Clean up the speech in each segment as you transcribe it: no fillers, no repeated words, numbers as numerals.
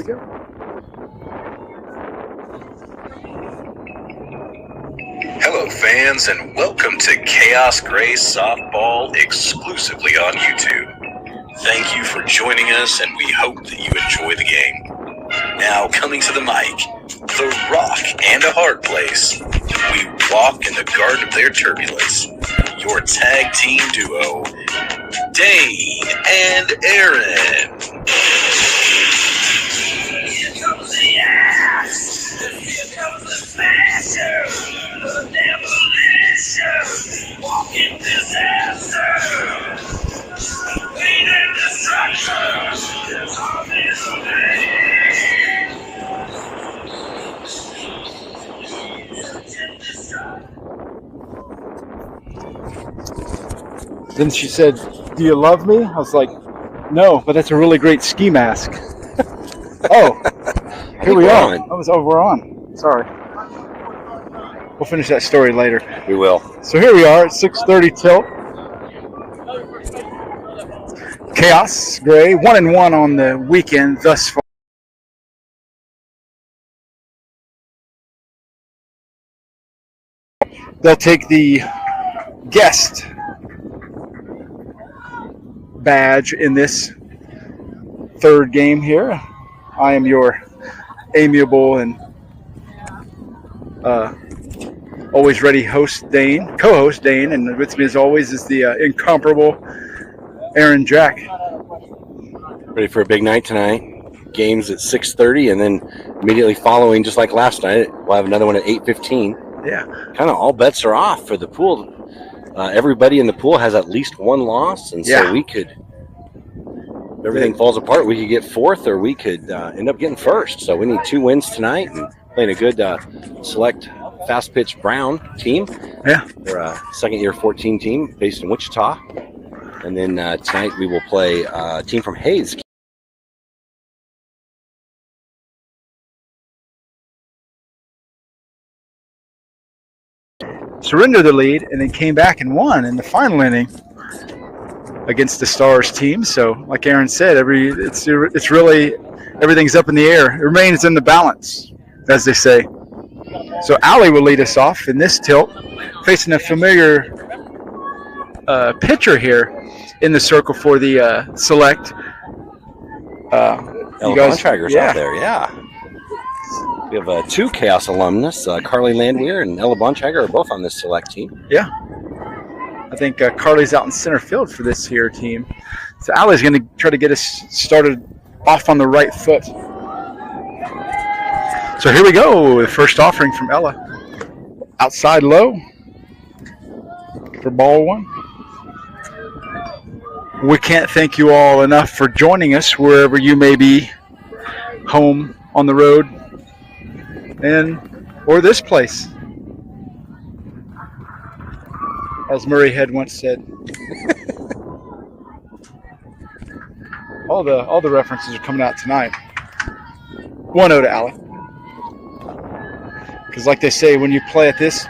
go. Hello, fans, and welcome to Khaos Grey Softball exclusively on YouTube. Thank you for joining us, and we hope that you enjoy the game. Now, coming to the mic, the rock and a hard place, we walk in the garden of their turbulence. Your tag team duo, Dane and Aaron. Here comes the ass. Here comes the smasher. The demolition. Walking disaster. Pain and destruction. It's all misery. Then she said, "Do you love me?" I was like, "No, but that's a really great ski mask." Oh, here we are. We're on. Sorry. We'll finish that story later. We will. So here we are at 6:30 tilt. Khaos Grey, 1-1 on the weekend thus far. They'll take the guest badge in this third game here. I am your amiable and always ready host Dane, co-host Dane, and with me as always is the incomparable Aaron Jack. Ready for a big night tonight. Games at 6:30, and then immediately following, just like last night, we'll have another one at 8:15. Yeah. Kind of all bets are off for the pool. Everybody in the pool has at least one loss, and so we could, if everything falls apart, we could get fourth, or we could end up getting first. So we need 2 wins tonight, and playing a good select fast pitch Brown team. Yeah. They're a second-year 14 team based in Wichita. And then tonight we will play a team from Hayes. Surrendered the lead and then came back and won in the final inning against the Stars team. So, like Aaron said, it's really everything's up in the air. It remains in the balance, as they say. So Allie will lead us off in this tilt, facing a familiar pitcher here in the circle for the select. Ella Bontrager's out there, yeah. We have 2 Khaos alumnus, Carly Landwehr and Ella Bontrager are both on this select team. Yeah. I think Carly's out in center field for this here team. So Allie's going to try to get us started off on the right foot. So here we go. The first offering from Ella. Outside low for ball 1. We can't thank you all enough for joining us wherever you may be, home, on the road, or this place. As Murray Head once said. all the references are coming out tonight. 1-0 to Allie. Because like they say, when you play at this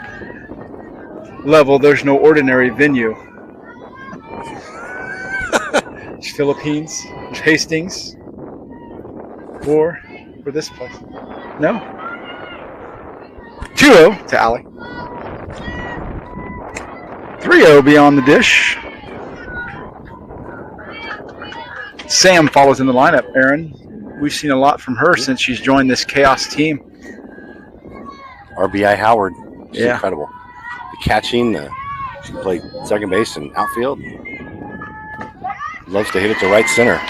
level, there's no ordinary venue. It's Philippines, it's Hastings, or for this place. No? 2-0 to Allie. 3-0 beyond the dish. Sam follows in the lineup, Aaron. We've seen a lot from her since she's joined this Khaos team. RBI Howard. She's incredible. The catching, she can play second base and outfield. Loves to hit it to right center.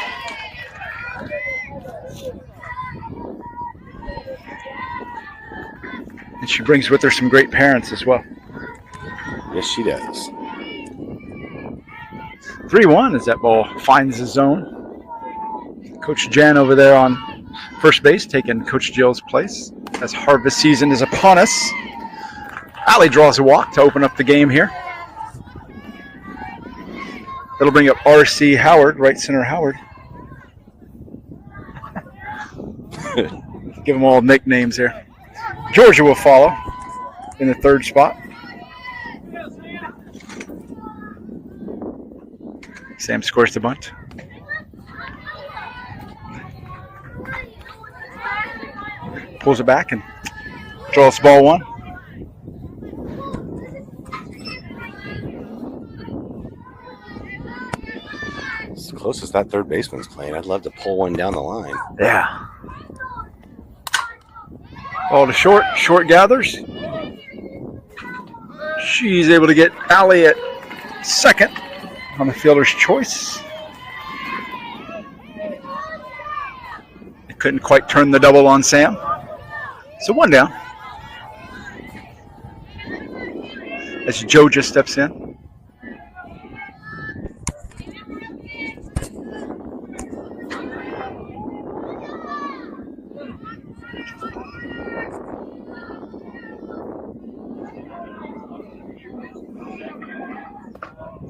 And she brings with her some great parents as well. Yes, she does. 3-1 as that ball finds the zone. Coach Jan over there on first base taking Coach Jill's place as harvest season is upon us. Allie draws a walk to open up the game here. That'll bring up R.C. Howard, right center Howard. Give them all nicknames here. Georgia will follow in the third spot. Sam scores the bunt. pulls it back and draws ball one. As close as that third baseman's playing, I'd love to pull one down the line. Yeah. Ball to short. Short gathers. She's able to get Allie at second on the fielder's choice. It couldn't quite turn the double on Sam. So one down. As Joe just steps in.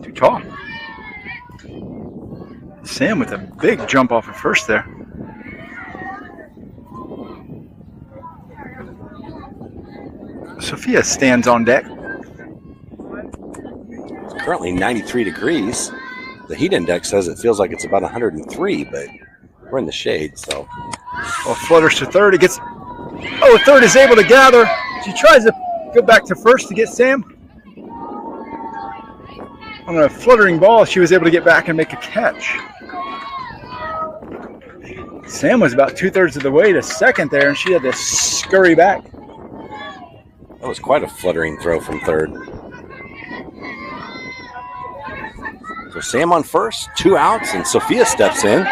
Too tall. Sam with a big jump off at first there. Sophia stands on deck. It's currently 93 degrees. The heat index says it feels like it's about 103, but we're in the shade, so. Well, flutters to third. It gets. Oh, third is able to gather. She tries to go back to first to get Sam. On a fluttering ball, she was able to get back and make a catch. Sam was about 2/3 of the way to second there, and she had to scurry back. That was quite a fluttering throw from third. So Sam on first, 2 outs, and Sophia steps in.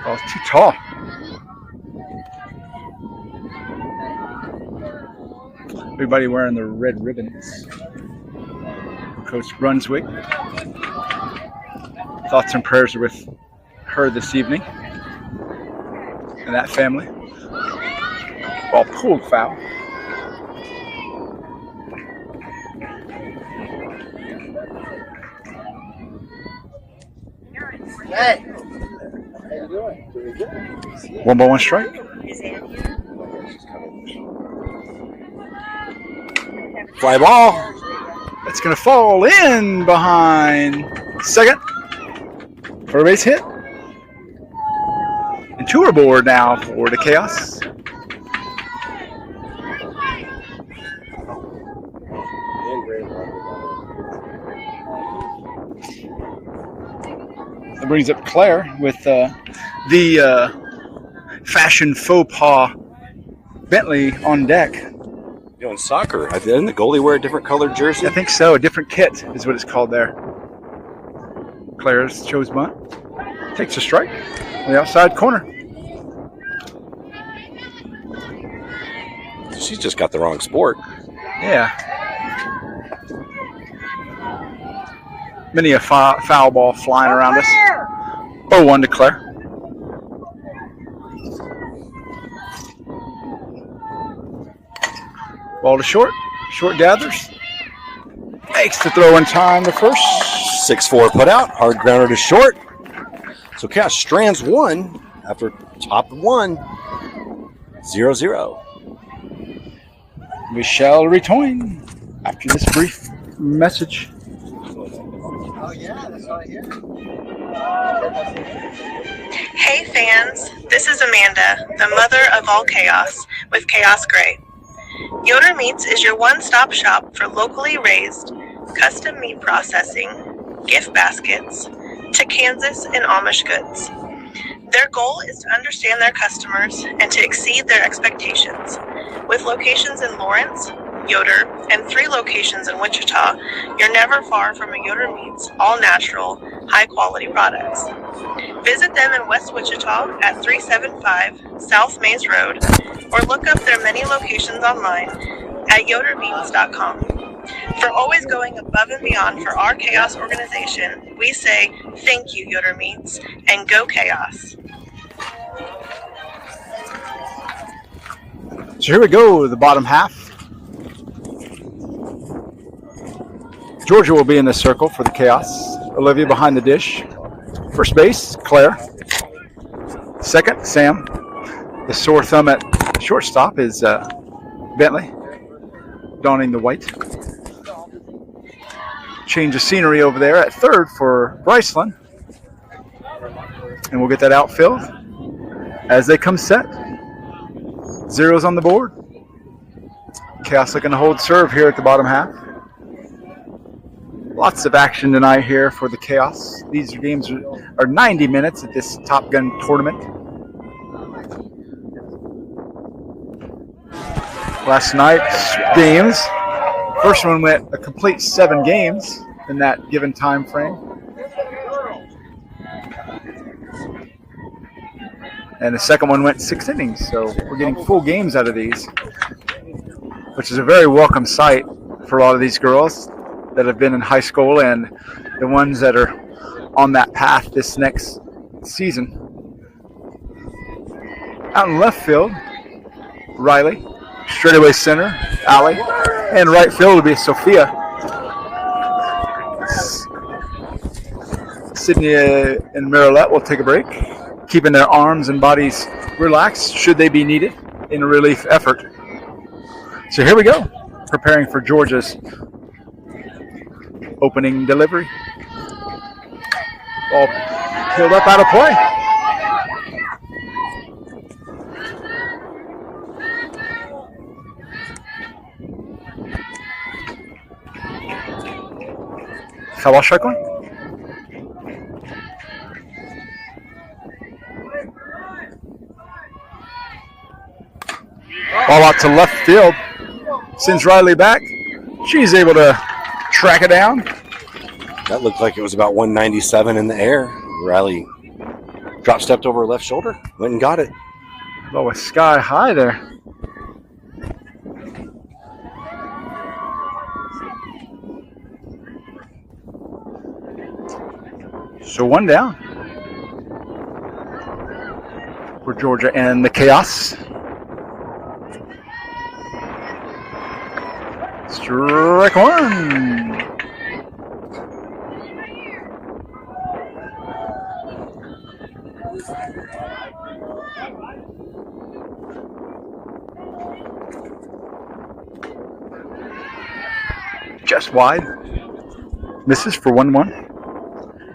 Oh, it's too tall. Everybody wearing the red ribbons. Coach Brunswick. Thoughts and prayers are with her this evening and that family. Ball pulled foul. Hey, how you doing? Doing good. 1-1 strike. Fly ball. It's going to fall in behind second for a base hit. And two are aboard now for the Chaos. That brings up Claire with the fashion faux pas Bentley on deck. You know, in soccer, didn't the goalie wear a different colored jersey? I think so. A different kit is what it's called there. Claire's chose bunt. Takes a strike on the outside corner. She's just got the wrong sport. Yeah. Many a foul ball flying around us. 0-1 to Claire. Ball to short. Short gathers. Makes the throw in time to first. 6-4 put out. Hard grounder to short. So Chaos strands one after top one. 0-0. We shall return after this brief message. Oh yeah, that's what I hear. Hey fans, this is Amanda, the mother of all chaos, with Khaos Grey. Yoder Meats is your one-stop shop for locally raised, custom meat processing, gift baskets, to Kansas and Amish goods. Their goal is to understand their customers and to exceed their expectations. With locations in Lawrence, Yoder, and 3 locations in Wichita, you're never far from a Yoder Meats all-natural, high-quality products. Visit them in West Wichita at 375 South Mays Road, or look up their many locations online at yodermeats.com. For always going above and beyond for our Chaos organization, we say thank you, Yoder Meats, and go Chaos. So here we go, the bottom half. Georgia will be in the circle for the Chaos. Olivia behind the dish. First base, Claire. Second, Sam. The sore thumb at shortstop is Bentley, donning the white. change of scenery over there at third for Bryceland. And we'll get that outfield as they come set. Zeros on the board. Khaos looking to hold serve here at the bottom half. Lots of action tonight here for the Khaos. These games are 90 minutes at this Top Gun tournament. Last night's games, first one went a complete 7 games in that given time frame. And the second one went 6 innings, so we're getting full games out of these, which is a very welcome sight for a lot of these girls that have been in high school and the ones that are on that path this next season. Out in left field, Riley. Straightaway center, Allie. And right field will be Sophia. Sydney and Marilette will take a break, keeping their arms and bodies relaxed should they be needed in a relief effort. So here we go, preparing for Georgia's opening delivery. Ball peeled up out of play. Khaos strike one. Ball out to left field. Sends Riley back. She's able to track it down. That looked like it was about 197 in the air. Riley drop stepped over her left shoulder, went and got it. Ball was sky high there. So one down for Georgia and the Khaos. Strike one. Just wide. Misses for 1-1.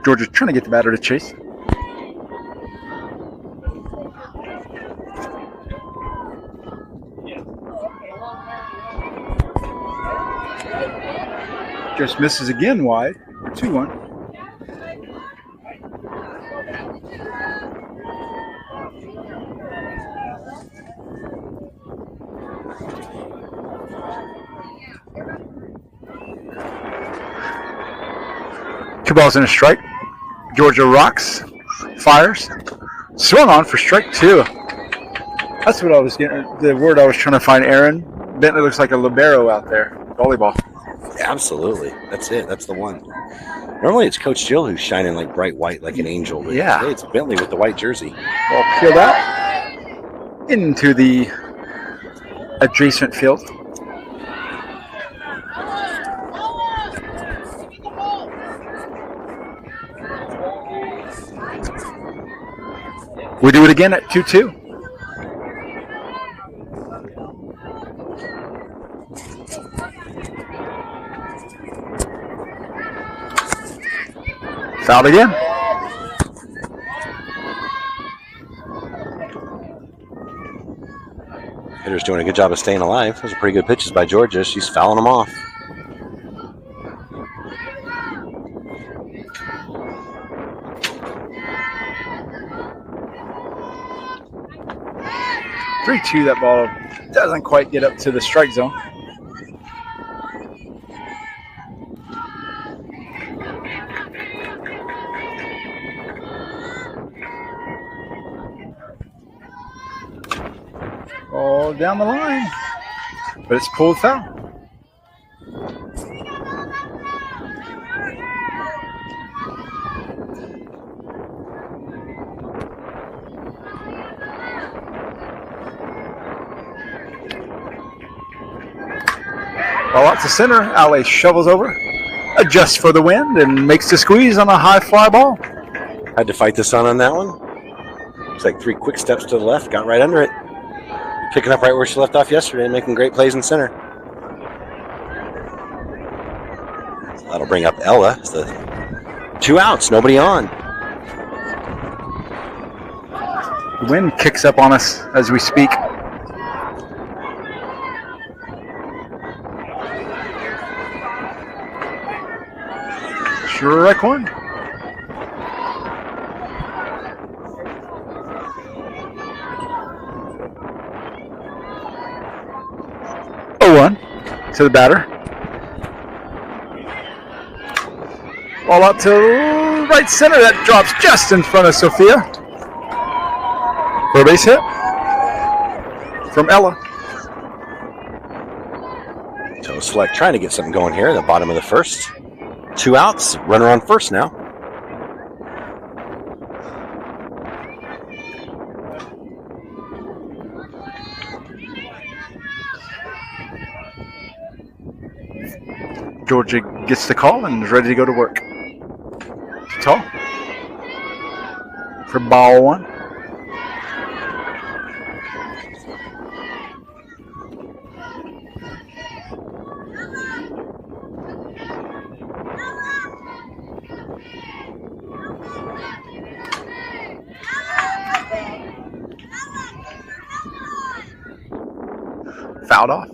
Georgia's trying to get the batter to chase. Just misses again wide for 2-1. Two balls and a strike. Georgia rocks, fires, swung on for strike 2. That's what I was getting, the word I was trying to find, Aaron. Bentley looks like a libero out there, volleyball. Absolutely. That's it. That's the one. Normally it's Coach Jill who's shining like bright white like an angel. But yeah. Today it's Bentley with the white jersey. Ball peeled out into the adjacent field. We do it again at 2-2. Fouled again. Hitter's doing a good job of staying alive. Those are pretty good pitches by Georgia. She's fouling them off. That ball doesn't quite get up to the strike zone. Ball down the line, but it's pulled foul. Ball out to center. Alley shovels over, adjusts for the wind, and makes the squeeze on a high fly ball. Had to fight the sun on that one. It's like 3 quick steps to the left, got right under it. Picking up right where she left off yesterday, making great plays in center. That'll bring up Ella. It's the 2 outs, nobody on. The wind kicks up on us as we speak. Strike one. One to the batter. Ball out to right center. That drops just in front of Sophia. For a base hit from Ella. So Select trying to get something going here. The bottom of the first. 2 outs. Runner on first now. Georgia gets the call and is ready to go to work. Tall for ball one. Fouled off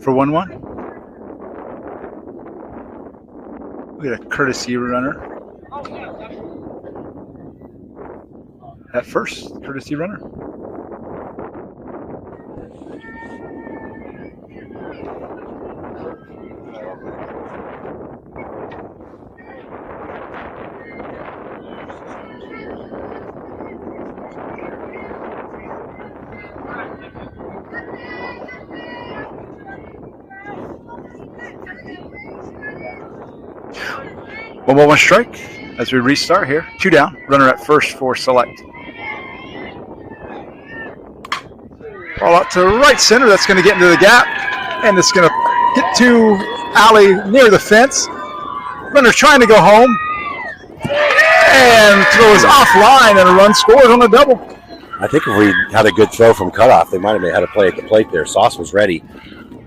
for 1-1. We got a courtesy runner at first. Courtesy runner. One strike as we restart here. 2 down. Runner at first for Select. Ball out to right center. That's going to get into the gap. And it's going to get to Allie near the fence. Runner trying to go home. And throws offline and a run scores on a double. I think if we had a good throw from cutoff, they might have had a play at the plate there. Sauce was ready.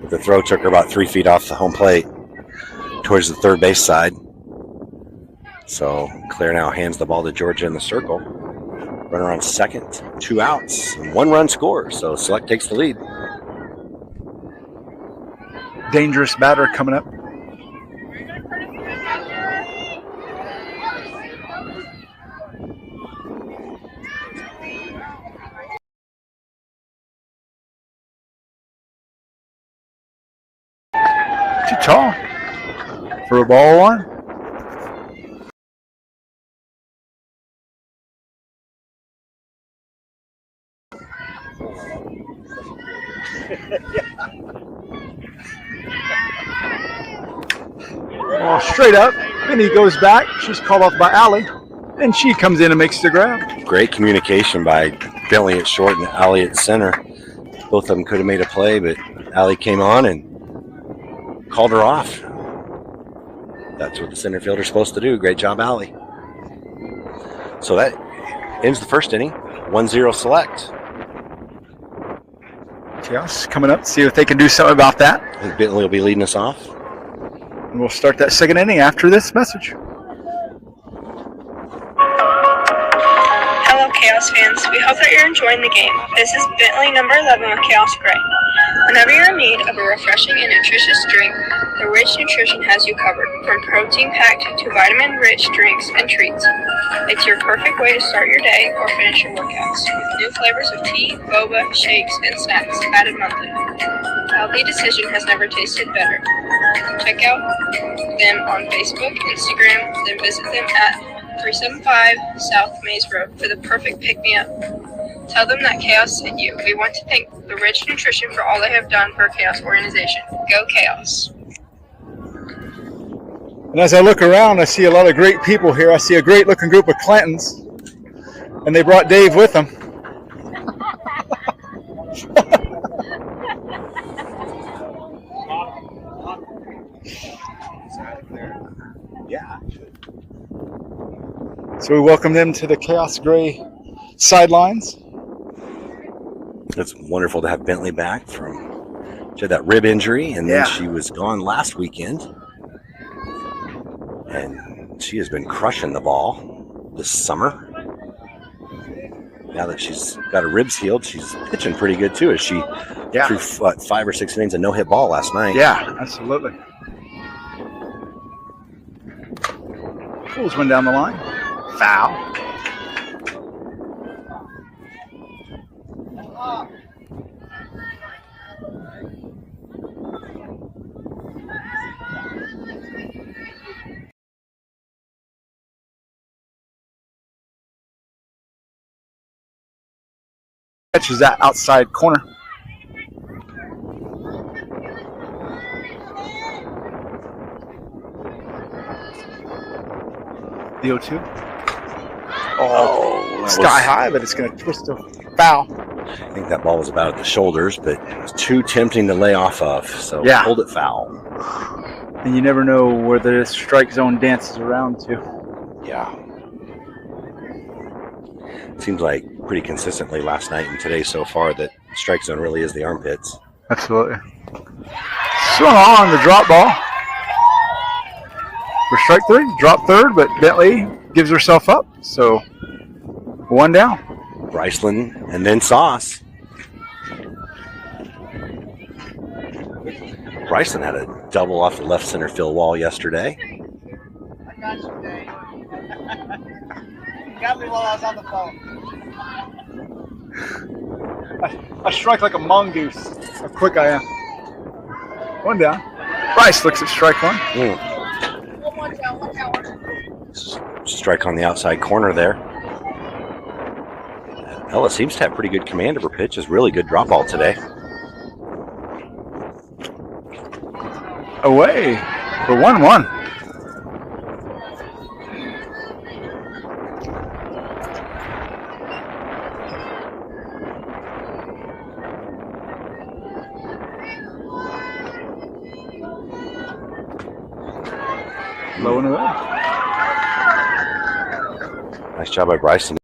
But the throw took her about 3 feet off the home plate towards the third base side. So Claire now hands the ball to Georgia in the circle. Runner on second, 2 outs, and 1 run score. So Select takes the lead. Dangerous batter coming up. Too tall for a ball one. Ball straight up. Then he goes back. She's called off by Allie. And she comes in and makes the grab. Great communication by Bentley at short and Allie at center. Both of them could have made a play, but Allie came on and called her off. That's what the center fielder's supposed to do. Great job, Allie. So that ends the first inning. 1-0 Select. Khaos coming up, see if they can do something about that. I think Bentley will be leading us off. And we'll start that second inning after this message. Hello, Khaos fans. We hope that you're enjoying the game. This is Bentley number 11 with Khaos Grey. Whenever you're in need of a refreshing and nutritious drink, the Rich Nutrition has you covered. From protein-packed to vitamin-rich drinks and treats, it's your perfect way to start your day or finish your workouts. With new flavors of tea, boba, shakes, and snacks added monthly. Healthy Decision has never tasted better. Check out them on Facebook, Instagram, then visit them at 375 South Maze Road for the perfect pick-me-up. Tell them that Khaos sent you. We want to thank the Rich Nutrition for all they have done for Khaos organization. Go Khaos. And as I look around, I see a lot of great people here. I see a great looking group of Clintons. And they brought Dave with them. Yeah. So we welcome them to the Khaos Grey sidelines. It's wonderful to have Bentley back from, she had that rib injury, and then she was gone last weekend. And she has been crushing the ball this summer. Now that she's got her ribs healed, she's pitching pretty good too. As she threw 5 or 6 innings and no hit ball last night. Yeah, absolutely. Pulls one down the line. Foul. Catches that outside corner. The 0-2. Oh, sky high, but it's going to twist a foul. I think that ball was about at the shoulders, but it was too tempting to lay off of, so hold it foul. And you never know where the strike zone dances around to. Yeah. Seems like pretty consistently last night and today so far that strike zone really is the armpits. Absolutely. Swung on the drop ball. For strike 3, drop third, but Bentley gives herself up. So 1 down. Bryceland and then Sauce. Bryceland had a double off the left center field wall yesterday. I got you, Dave. You got me while I was on the phone. I strike like a mongoose. How quick I am. 1 down. Bryce looks at strike 1. Strike on the outside corner there. Ella seems to have pretty good command of her pitch. Is really good drop ball today. Away for 1-1. Low and away. Nice job by Bryson.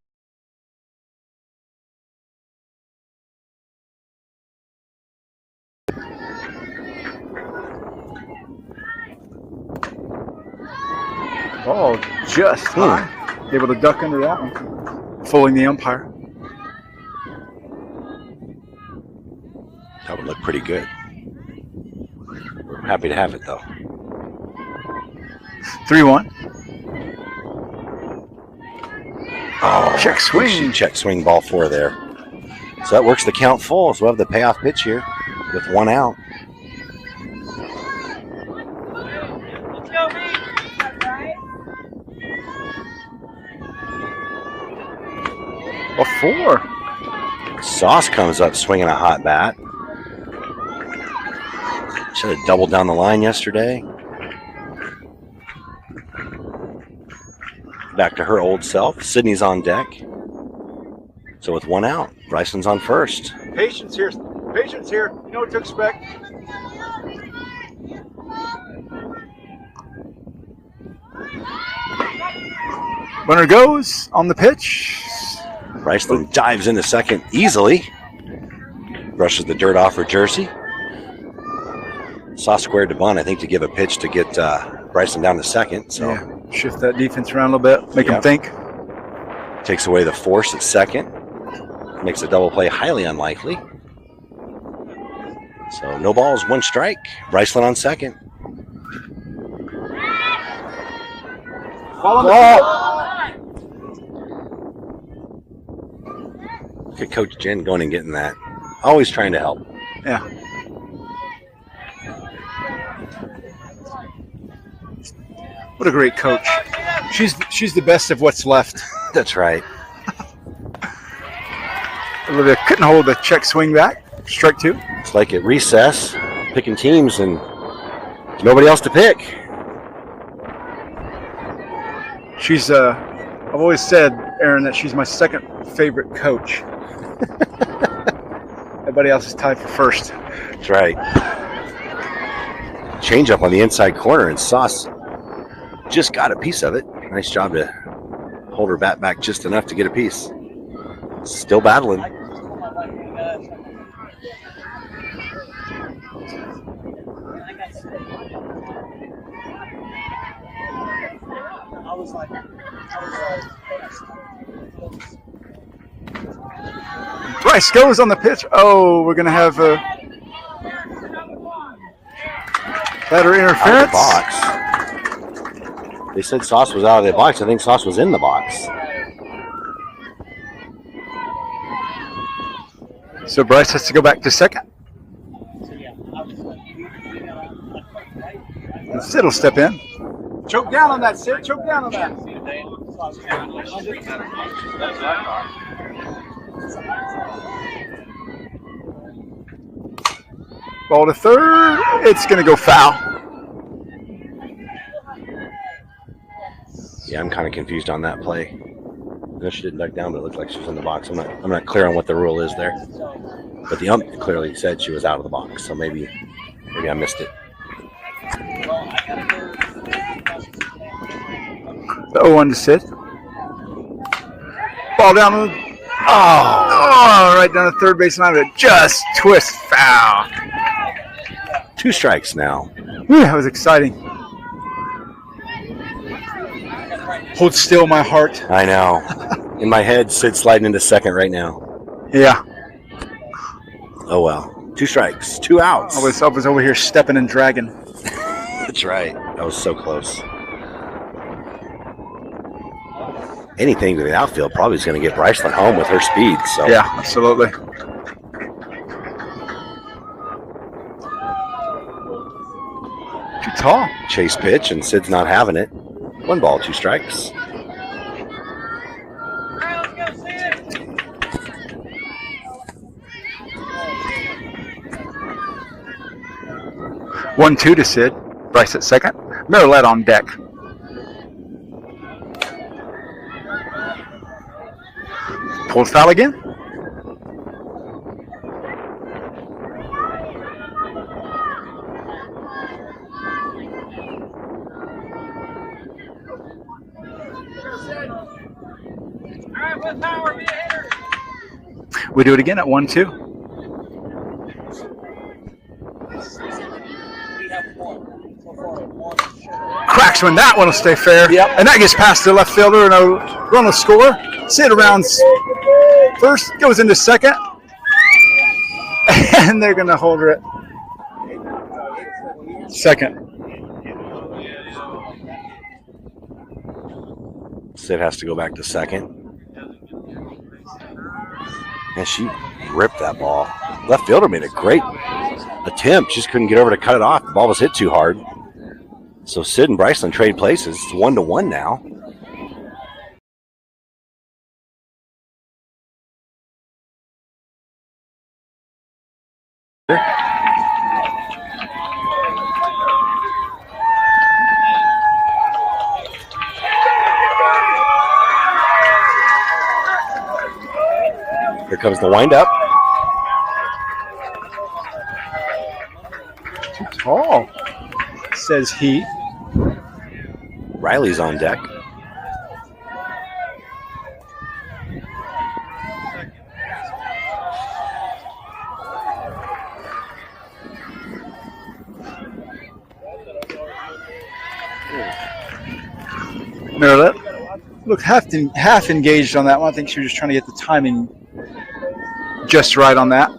Ball just high. Able to duck under that one. Fooling the umpire. That would look pretty good. We're happy to have it though. 3-1. Oh, check swing. Check swing ball 4 there. So that works the count full. So we'll have the payoff pitch here with 1 out. A 4. Sauce comes up swinging a hot bat. Should have doubled down the line yesterday. Back to her old self. Sydney's on deck. So with 1 out, Bryson's on first. Patience here. Patience here. You know what to expect. Runner goes on the pitch. Bryson dives into second easily. Brushes the dirt off her jersey. Saw squared to bunt, I think, to give a pitch to get Bryson down to second. So shift that defense around a little bit, make him think. Takes away the force at second. Makes a double play highly unlikely. So no balls, 1 strike. Bryson on second. Look at Coach Jen going and getting that. Always trying to help. Yeah. What a great coach. She's the best of what's left. That's right. Olivia couldn't hold the check swing back. Strike 2. It's like at recess, picking teams and nobody else to pick. She's I've always said, Aaron, that she's my second favorite coach. Everybody else is tied for first. That's right. Change up on the inside corner, and Sauce just got a piece of it. Nice job to hold her bat back just enough to get a piece. Still battling. Bryce goes on the pitch. Oh, we're going to have a better interference. Out of the box. They said Sauce was out of the box. I think Sauce was in the box. So Bryce has to go back to second. And Sid will step in. Choke down on that, Sid. Choke down on that. Ball to third. It's going to go foul. Yeah, I'm kind of confused on that play. No, she didn't duck down, but it looked like she was in the box. I'm not clear on what the rule is there. But the ump clearly said she was out of the box, so maybe I missed it. The 0-1 to Sid. Ball down. Right down the third base line, but just twist foul. 2 strikes now. Whew, that was exciting. Hold still, my heart. I know. In my head, Sid's sliding into second right now. Yeah. Oh, well. 2 strikes. 2 outs. I was over here stepping and dragging. That's right. That was so close. Anything to the outfield probably is going to get Bryceland home with her speed. So yeah, absolutely. Too tall. Chase pitch, and Sid's not having it. 1 ball, 2 strikes. One, 2 to Sid. Bryce at second. Marilette on deck. Pulled foul again. We do it again at 1-2. Cracks one. That one will stay fair. Yep. And that gets past the left fielder and a run will score. Sid around first, goes into second. And they're going to hold her at second. Sid has to go back to second. And she ripped that ball. Left fielder made a great attempt. Just couldn't get over to cut it off. The ball was hit too hard. So Sid and Bryceland trade places. It's 1-1 now. Here comes the windup. Too tall, says he. Riley's on deck. Marilette looked half engaged on that one. I think she was just trying to get the timing just right on that.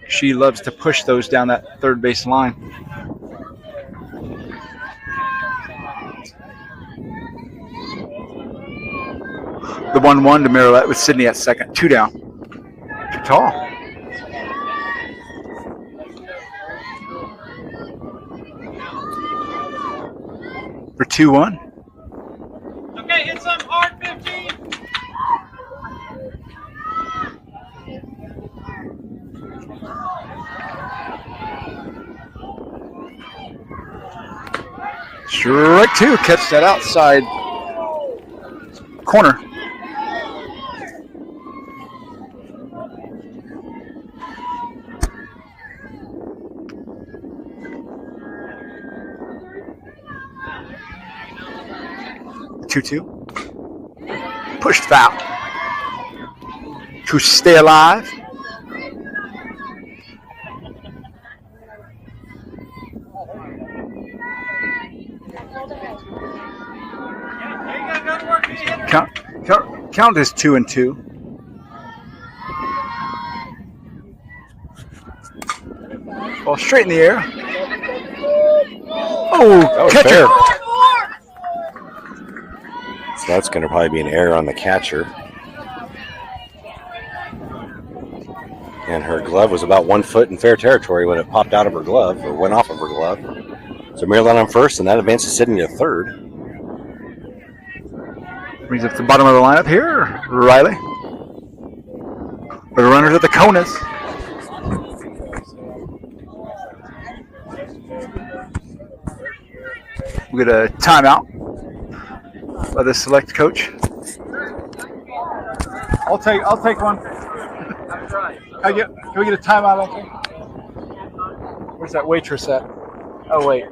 She loves to push those down that third base line. The 1-1 to Marilette with Sydney at second. 2 down. Too tall. For 2-1. Okay, hit some hard 15. Strike 2. Catch that outside corner. Two. Pushed foul. To stay alive. Count is 2-2. Ball straight in the air. Oh, catcher. So that's going to probably be an error on the catcher. And her glove was about 1 foot in fair territory when it popped out of her glove or went off of her glove. So Maryland on first, and that advances Sydney to third. Brings up the bottom of the lineup here, Riley. The runners at the Conas. We get a timeout by the select coach. I'll take one. Can we get a timeout out there? Where's that waitress at? Oh wait.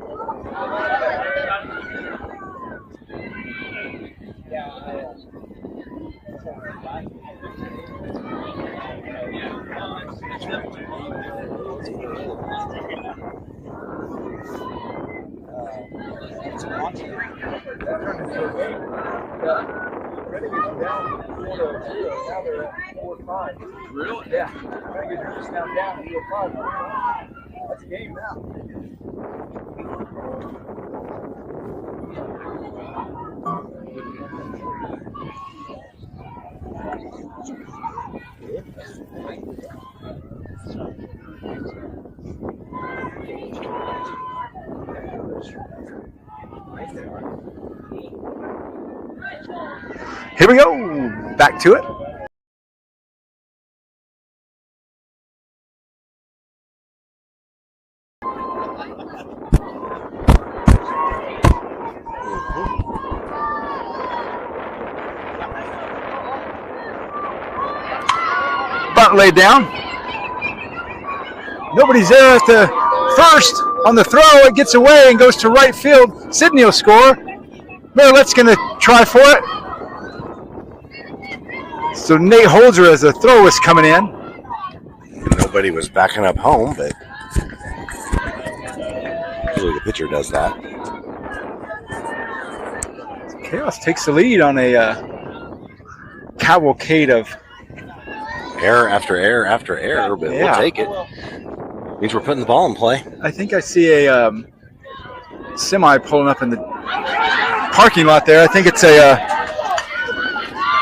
Really? Yeah. You're just now down 4-5. That's a game now. Here we go. Back to it. Bunt laid down. Nobody's there at the first. On the throw, it gets away and goes to right field. Sydney will score. Marilette's going to try for it. So Nate Holzer as the throw was coming in. Nobody was backing up home, but usually the pitcher does that. Chaos takes the lead on a cavalcade of error after error after error, but Yeah. we'll take it. Means we're putting the ball in play. I think I see a semi pulling up in the parking lot there. I think it's I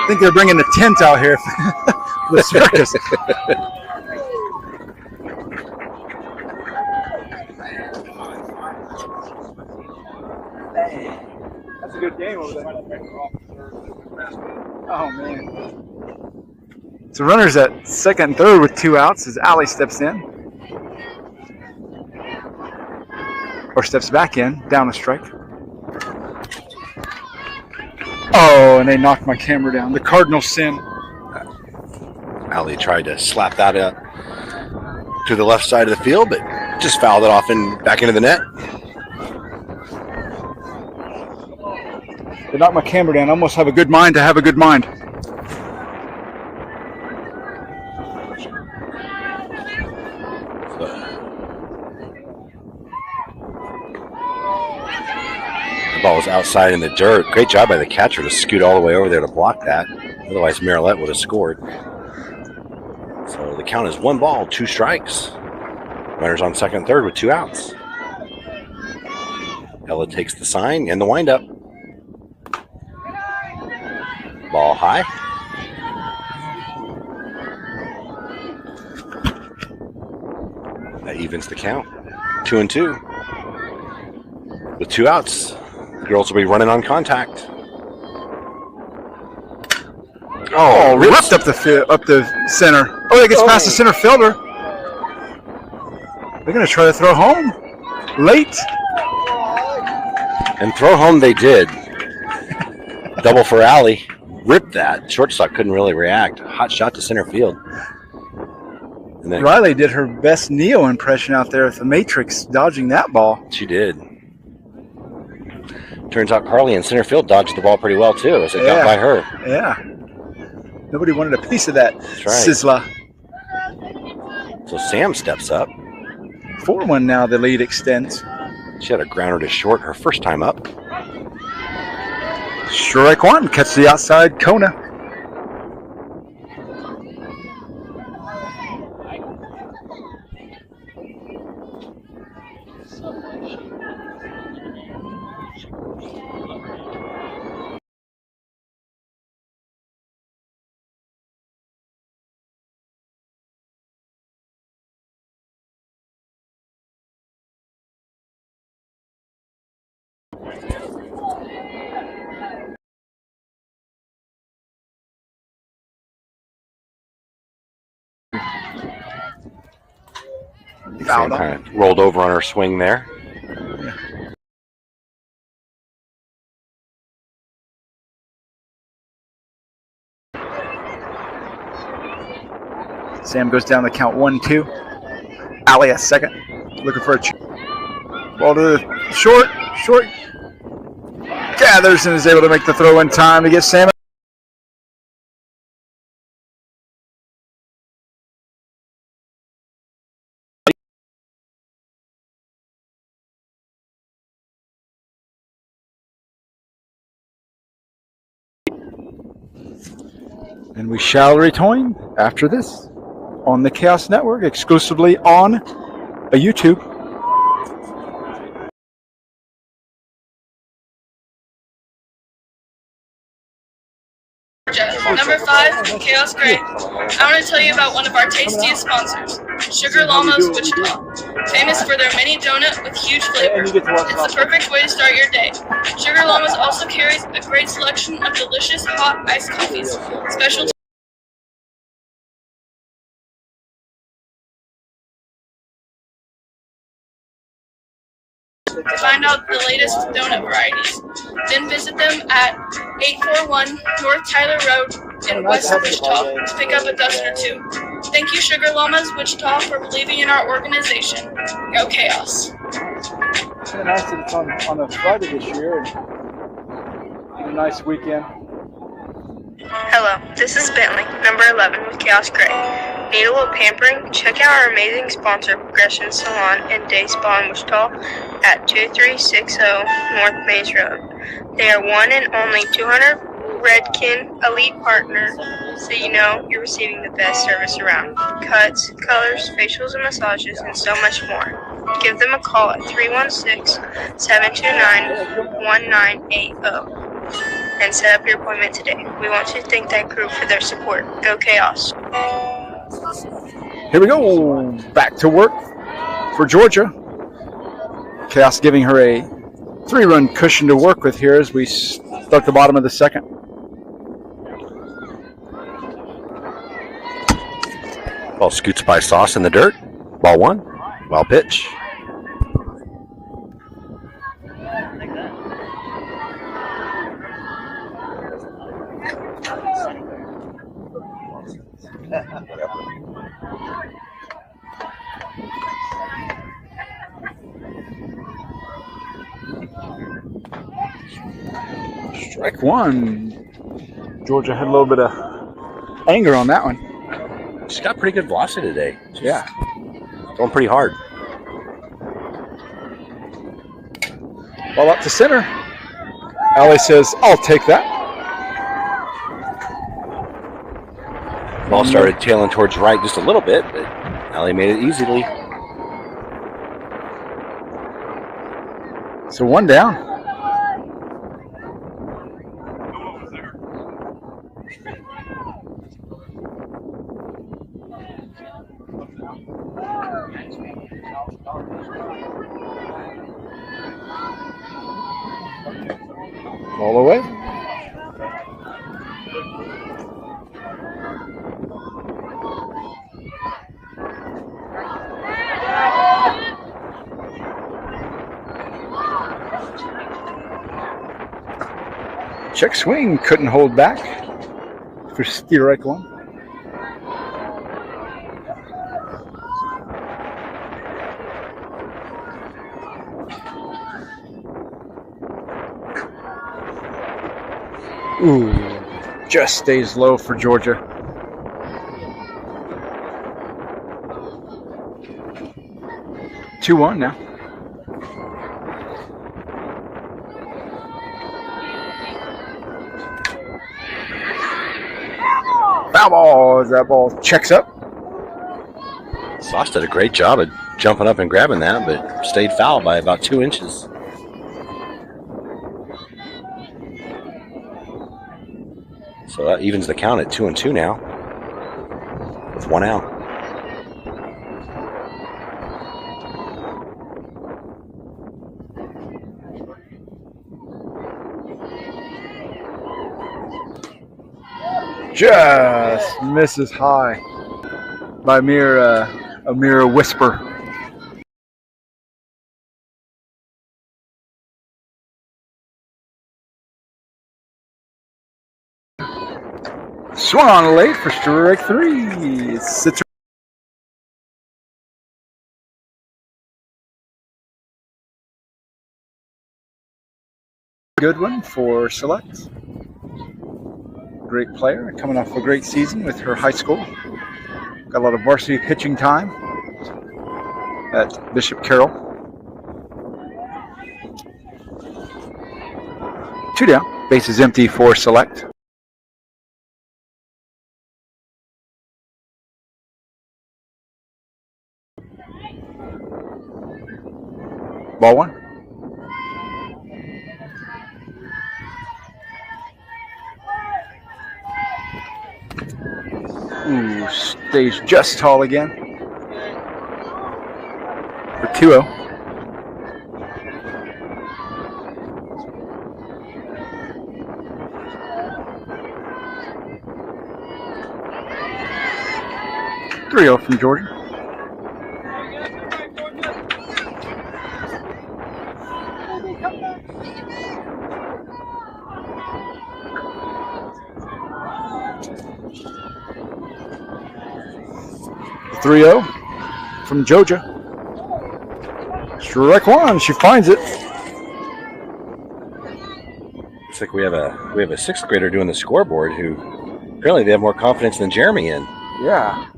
think they're bringing the tent out here for the circus. That's a good game over there. Oh man! So runners at second and third with 2 outs as Allie steps in. Or steps back in, down a strike. Oh, and they knocked my camera down. The Cardinal sin. Ali tried to slap that up to the left side of the field, but just fouled it off and back into the net. They knocked my camera down. I almost have a good mind to have a good mind. The ball was outside in the dirt. Great job by the catcher to scoot all the way over there to block that. Otherwise, Marilette would have scored. So the count is 1 ball, 2 strikes. Runners on second and third with 2 outs. Ella takes the sign and the windup. Ball high. That evens the count. 2-2. With 2 outs, the girls will be running on contact. Oh, ripped up the center. Oh, it gets past the center fielder. They're going to try to throw home. Late. And throw home they did. Double for Allie. Ripped that. Shortstop couldn't really react. Hot shot to center field. And then Riley did her best Neo impression out there with the Matrix dodging that ball. she did. Turns out Carly in center field dodged the ball pretty well too as it got by her. Yeah. Nobody wanted a piece of that That's right. sizzler. So Sam steps up. 4-1 now, the lead extends. She had a grounder to short her first time up. Strike one. Catch the outside Kona. Sam kind of rolled over on her swing there. Sam goes down the count 1-2. Allie a second. Looking for a ball to the short. Gathers and is able to make the throw in time to get Sam. And we shall return after this on the Khaos Network, exclusively on a YouTube. Number 5, Khaos Grey. I want to tell you about one of our tastiest sponsors, Sugar Llama's Wichita. Famous for their mini donut with huge flavor. It's the perfect way to start your day. Sugar Llama's also carries a great selection of delicious hot iced coffees. Special to find out the latest donut varieties. Then visit them at 841 North Tyler Road in West Wichita to pick up a dozen or two. Thank you, Sugar Llamas Wichita, for believing in our organization. Go Khaos. It's been nice that it's on a Friday this year and a nice weekend. Hello, this is Bentley, number 11 with Khaos Grey. Need a little pampering? Check out our amazing sponsor, Progression Salon and Day Spa in Wichita at 2360 North Maze Road. They are one and only 200 Redken Elite partner, so you know you're receiving the best service around. Cuts, colors, facials and massages, and so much more. Give them a call at 316-729-1980 and set up your appointment today. We want to thank that group for their support. Go Khaos. Here we go. Back to work for Georgia. Khaos giving her a 3-run cushion to work with here as we start the bottom of the second. Ball scoots by Sauce in the dirt. Ball 1. Ball pitch. Strike one. Georgia had a little bit of anger on that one. She's got pretty good velocity today. Yeah. Going pretty hard. Ball up to center. Allie says, I'll take that. Ball started tailing towards right just a little bit, but Allie made it easily. So one down. All away. Check swing, couldn't hold back for strike one. Ooh, just stays low for Georgia. Two one now. Foul ball as that ball checks up. Sauce did a great job of jumping up and grabbing that, but stayed foul by about 2 inches. So that evens the count at 2-2 now, with 1 out. Just misses high by a mere whisper. Swung on late for strike 3. Sits. Good one for Select. Great player, coming off a great season with her high school. Got a lot of varsity pitching time at Bishop Carroll. 2 down, base is empty for Select. Ball 1. Ooh, stays just tall again. For 2-0. From Georgia. The 3-0 from Georgia. Strike 1. She finds it. Looks like we have a sixth grader doing the scoreboard who apparently they have more confidence than Jeremy in. Yeah.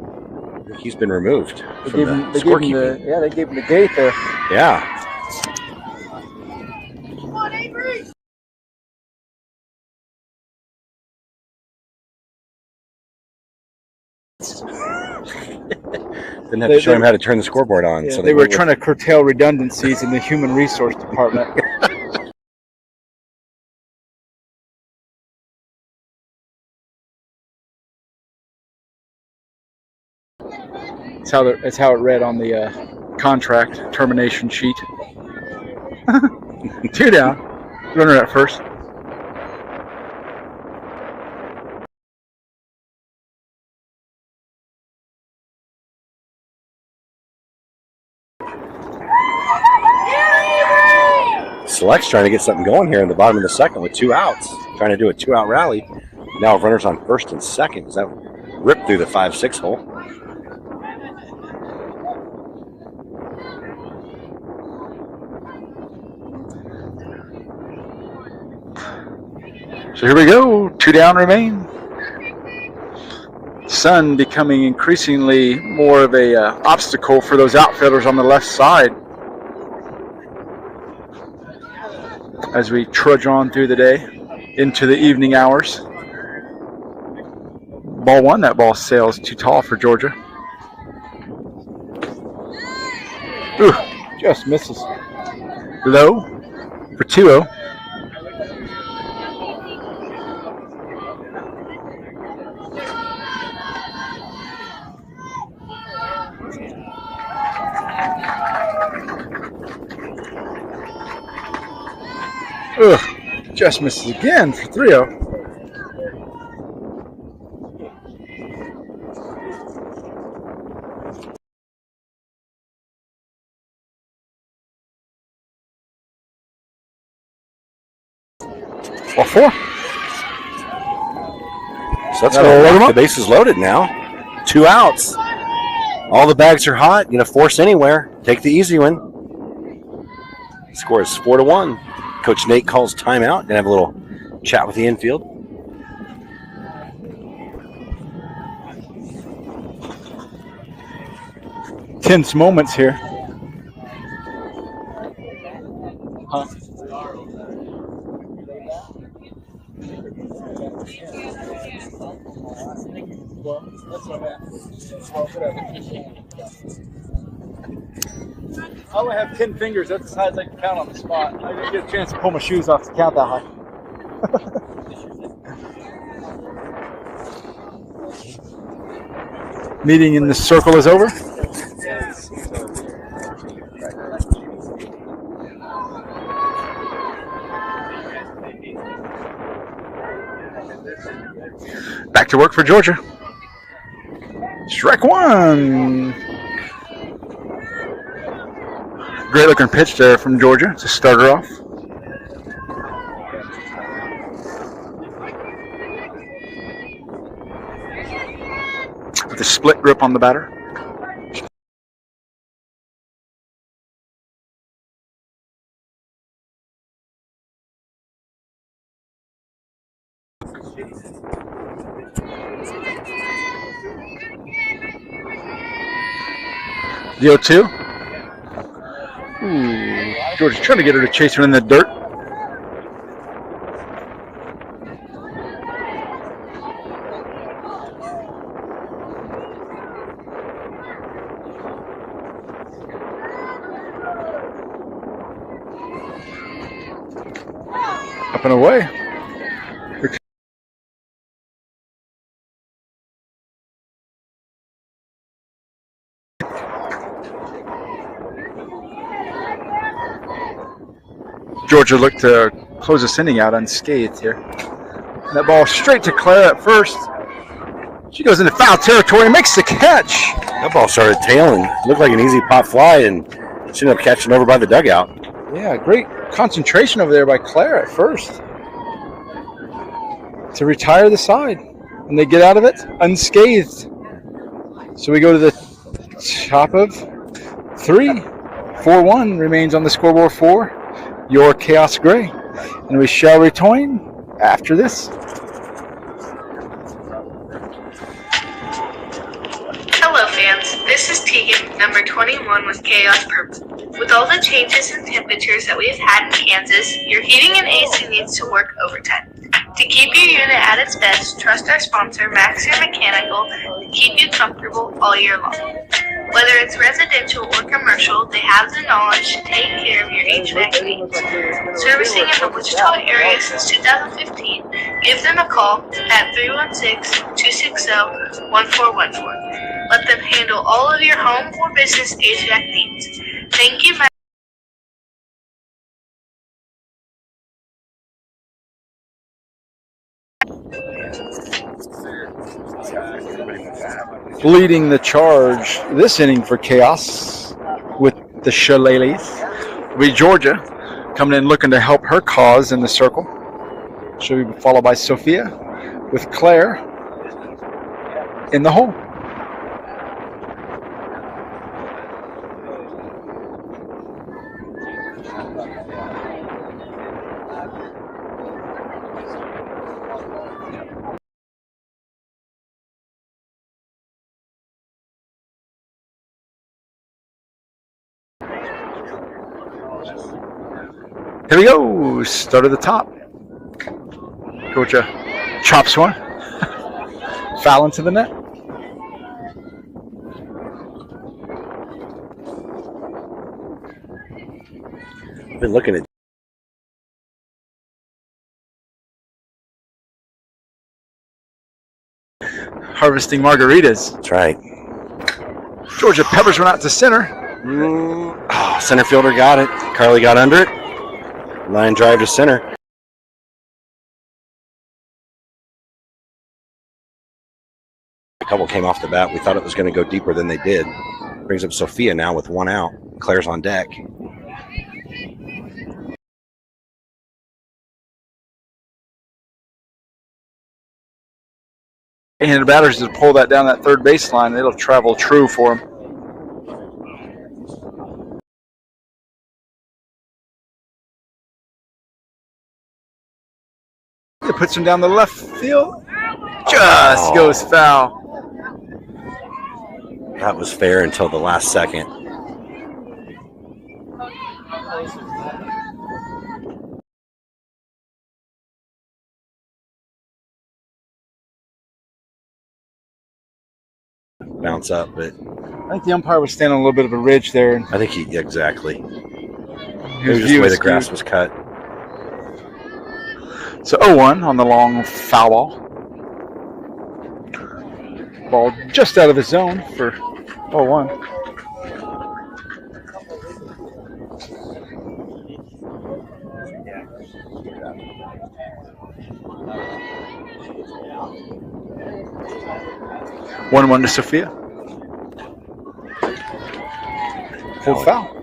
He's been removed They from gave the him they scorekeeping. gave him the gate there. Yeah. Didn't have to show him how to turn the scoreboard on. Yeah, so they were trying to curtail redundancies in the human resource department. That's how it read on the contract termination sheet. 2 down. Runner at first. Select's trying to get something going here in the bottom of the second with 2 outs. Trying to do a 2-out rally. Now runners on first and second. Does that rip through the 5-6 hole? So here we go. 2 down remain. Sun becoming increasingly more of a obstacle for those outfielders on the left side as we trudge on through the day into the evening hours. Ball 1. That ball sails too tall for Georgia. Ooh, just misses. Low for 2-0. Ugh, just misses again for 3-0. Ball 4. So that's going to the bases loaded now. 2 outs. All the bags are hot. You're going to force anywhere. Take the easy one. Score is 4-1. Coach Nate calls timeout. Gonna have a little chat with the infield. Tense moments here. Huh? Well, that's what I'm at. Well, whatever. I only have 10 fingers. That's as high as I can count on the spot. I didn't get a chance to pull my shoes off to count that high. Meeting in the circle is over. Back to work for Georgia. Strike one. Great looking pitch there from Georgia to start her off. With a split grip on the batter. The 0-2. Ooh, Georgia's trying to get her to chase her in the dirt. Up and away. Georgia looked to close this inning out unscathed here. That ball straight to Claire at first. She goes into foul territory and makes the catch. That ball started tailing. Looked like an easy pop fly, and she ended up catching over by the dugout. Yeah, great concentration over there by Claire at first to retire the side. And they get out of it unscathed. So we go to the top of 3. 4-1 remains on the scoreboard for your Khaos Grey. And we shall return after this. Hello fans, this is Tegan, number 21 with Khaos Purple. With all the changes in temperatures that we've had in Kansas, your heating and AC needs to work overtime. To keep your unit at its best, trust our sponsor, Maxxer Mechanical, to keep you comfortable all year long. Whether it's residential or commercial, they have the knowledge to take care of your HVAC needs. Servicing in the Wichita area since 2015, give them a call at 316-260-1414. Let them handle all of your home or business HVAC needs. Thank you, Matt. Leading the charge this inning for Khaos with the Shillelaghs will be Georgia, coming in looking to help her cause in the circle. She'll be followed by Sophia with Claire in the hole. Here we go. Start at the top. Georgia chops one. Foul into the net. I've been looking at Harvesting margaritas. that's right. Georgia peppers one out to center. Oh, center fielder got it. Carly got under it. Line drive to center. A couple came off the bat. We thought it was going to go deeper than they did. Brings up Sophia now with one out. Claire's on deck. And the batters just pull that down that third baseline. It'll travel true for them. It puts him down the left field. Just goes foul. That was fair until the last second. bounce up, but I think the umpire was standing on a little bit of a ridge there. And I think exactly. It his was just view the way is the grass skewed. was cut. So 0-1 on the long foul ball. Ball just out of the zone for 0-1. One to Sophia. Full foul.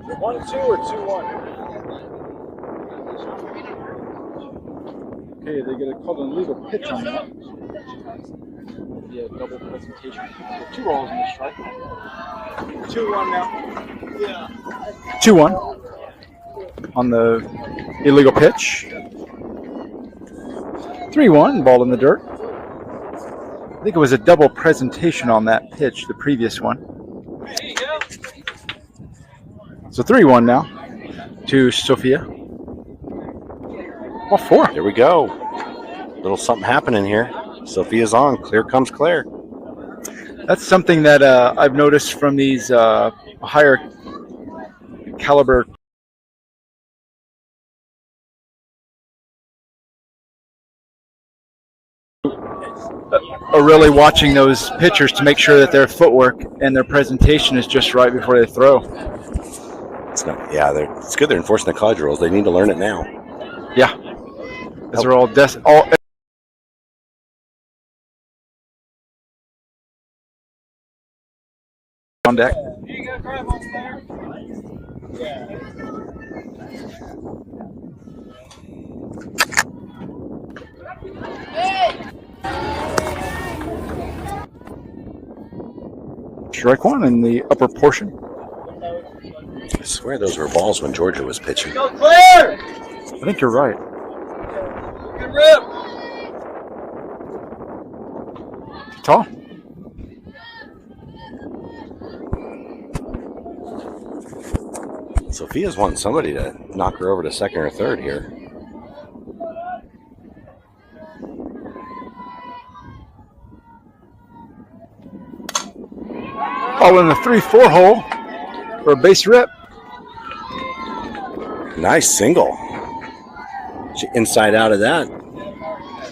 Is it 1-2 or 2-1? Okay, they get a called an illegal pitch on that. Yeah, double presentation. 2 balls in the strike. 2-1 now. 2-1 on the illegal pitch. 3-1, ball in the dirt. I think it was a double presentation on that pitch, the previous one. There you go. So 3-1 now to Sophia. Ball 4. Here we go. Little something happening here. Sophia's on. Clear comes Claire. That's something that I've noticed from these higher caliber are really watching those pitchers to make sure that their footwork and their presentation is just right before they throw. It's not. Yeah, it's good they're enforcing the college rules. They need to learn it now. Yeah, those are all on deck. Here you go, grab on there. Strike 1 in the upper portion. I swear those were balls when Georgia was pitching. Go clear! I think you're right. Good rip! Tall. Sophia's wanting somebody to knock her over to second or third here. Ball in the 3-4 hole for a base rip. Nice single. She inside out of that.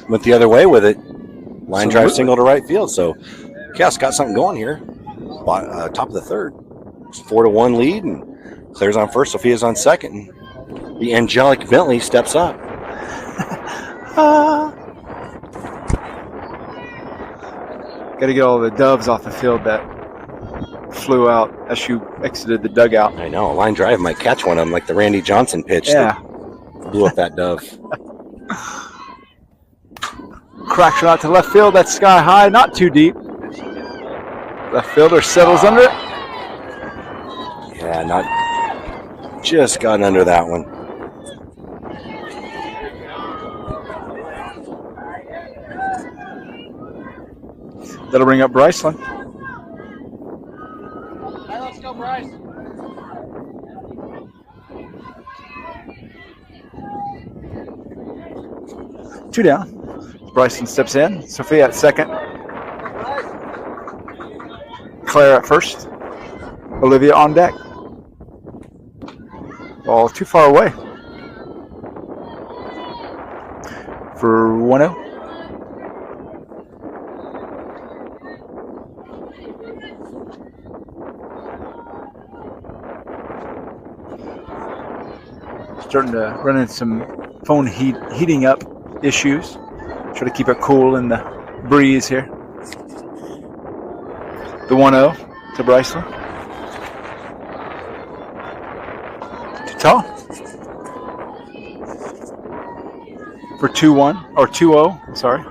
Went the other way with it. Line drive single to right field. So Khaos got something going here. Top of the third. It's 4-1 lead, and Claire's on first. Sophia's on second. And the angelic Bentley steps up. Got to get all the doves off the field that flew out as you exited the dugout. I know. A line drive might catch one of them like the Randy Johnson pitch. Yeah. That blew up that dove. Cracks it out to left field. That's sky high, not too deep. Left fielder settles under it. Yeah, not just got under that one. That'll bring up Bryceland. Hey, let's go, Bryce. Two down. Bryson steps in. Sophia at second. Claire at first. Olivia on deck. Ball too far away. For 1-0. Starting to run into some phone heating up issues. Try to keep it cool in the breeze here. The 1-0 to Bryceland. To Tall. For 2-1 or 2-0, sorry.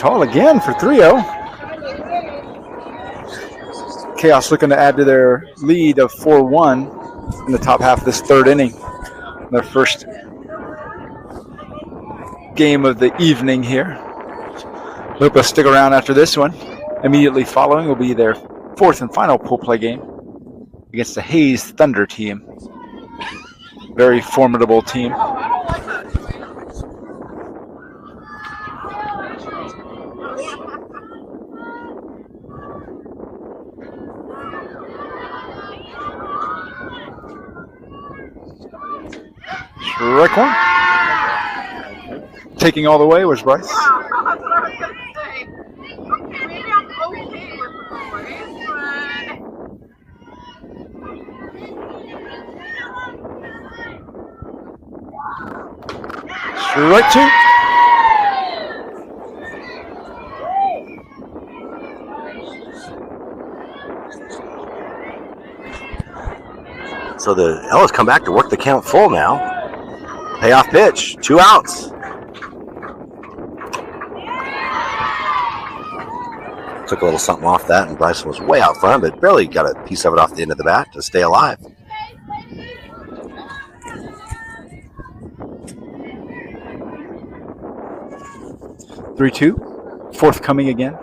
tall again for 3-0. Khaos looking to add to their lead of 4-1 in the top half of this third inning. Their first game of the evening here. Hope they'll stick around after this one. Immediately following will be their fourth and final pool play game against the Hayes Thunder team. Very formidable team. Strike one. Taking all the way was Bryce. Strike two. So the Ellis come back to work the count full now. Payoff pitch, 2 outs. Took a little something off that, and Bryson was way out front, but barely got a piece of it off the end of the bat to stay alive. Three-two. Fourth coming again.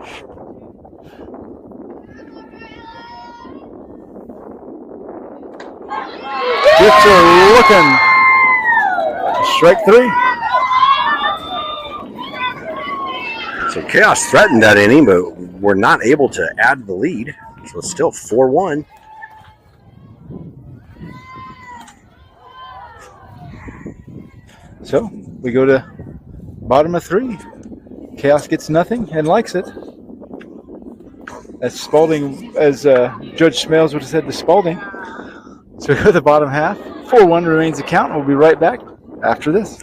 Pitcher looking. Strike three. So Khaos threatened that inning, but we're not able to add the lead. So it's still 4-1. So we go to bottom of three. Khaos gets nothing and likes it. As Spalding, as Judge Smales would have said to Spalding. So we go to the bottom half. 4-1 remains the count. We'll be right back after this.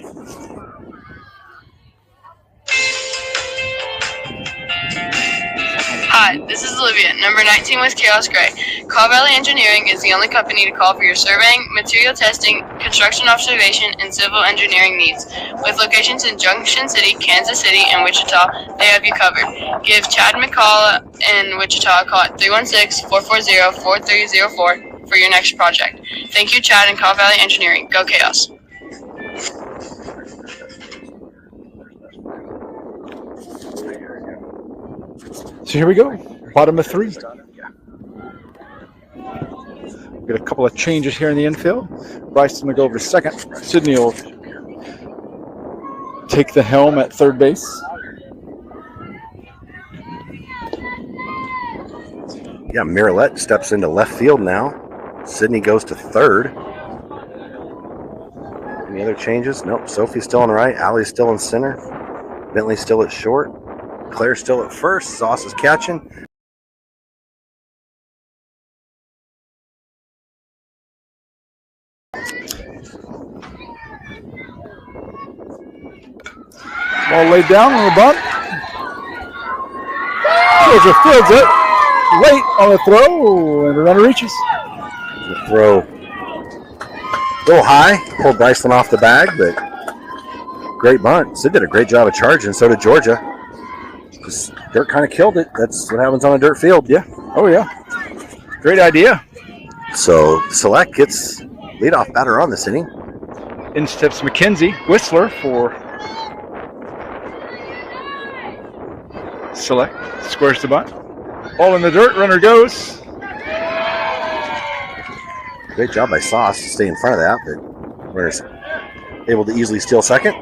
Hi, this is Olivia, number 19 with Khaos Grey. Call Valley Engineering is the only company to call for your surveying, material testing, construction observation, and civil engineering needs. With locations in Junction City, Kansas City, and Wichita, they have you covered. Give Chad McCall in Wichita a call at 316-440-4304 for your next project. Thank you, Chad and Call Valley Engineering. Go Khaos. So here we go, bottom of three. Got a couple of changes here in the infield. Bryson will go over to second. Sydney will take the helm at third base. Yeah, Miralette steps into left field now. Sydney goes to third. Any other changes? Nope. Sophie's still on the right. Allie's still in center. Bentley's still at short. Claire's still at first. Sauce is catching. Ball laid down on the bunt. Georgia fields it. Late on the throw, and the runner reaches. The throw a little high. Pulled Bryceland off the bag, but great bunt. Sid did a great job of charging. So did Georgia. Just dirt kind of killed it. That's what happens on a dirt field. Yeah. Oh, yeah. Great idea. So Select gets leadoff batter on this inning. In steps McKenzie. Whistler for Select. Squares the bunt. Ball in the dirt. Runner goes. Great job by Sauce to stay in front of that, but runner's able to easily steal second.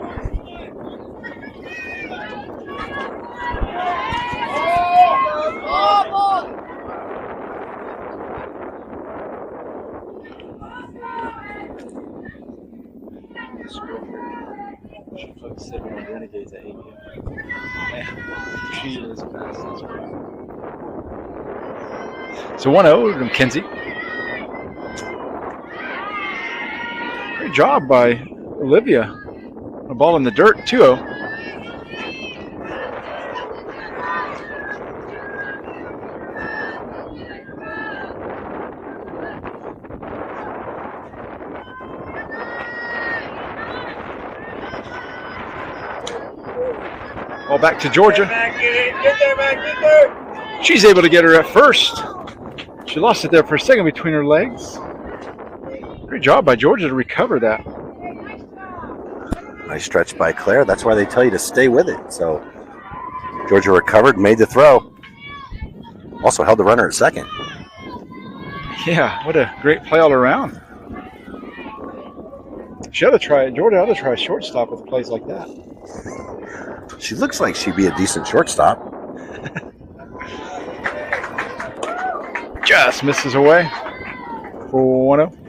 So 1-0 to McKenzie. Great job by Olivia. A ball in the dirt, 2-0. Ball back to Georgia. Get there, man. Get there. She's able to get her at first. She lost it there for a second between her legs. Great job by Georgia to recover that. Nice stretch by Claire. That's why they tell you to stay with it. So Georgia recovered, made the throw. Also held the runner at second. Yeah, what a great play all around. Georgia ought to try a shortstop with plays like that. She looks like she'd be a decent shortstop. Just misses away for 1-0.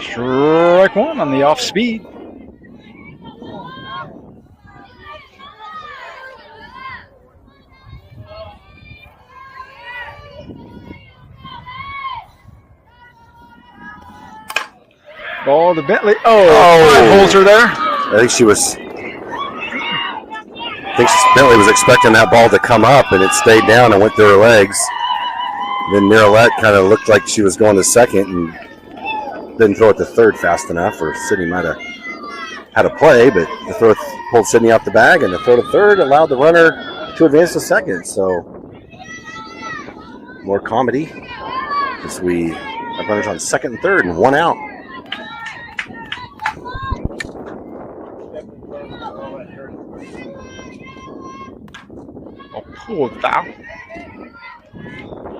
Strike one on the off speed. Ball to Bentley. Oh, holds her there. I think Bentley was expecting that ball to come up, and it stayed down and went through her legs. Then Miralette kind of looked like she was going to second and didn't throw it to third fast enough, or Sydney might have had a play, but the throw pulled Sydney off the bag, and the throw to third allowed the runner to advance to second. So more comedy as we have runners on second and third and one out. Pulled foul.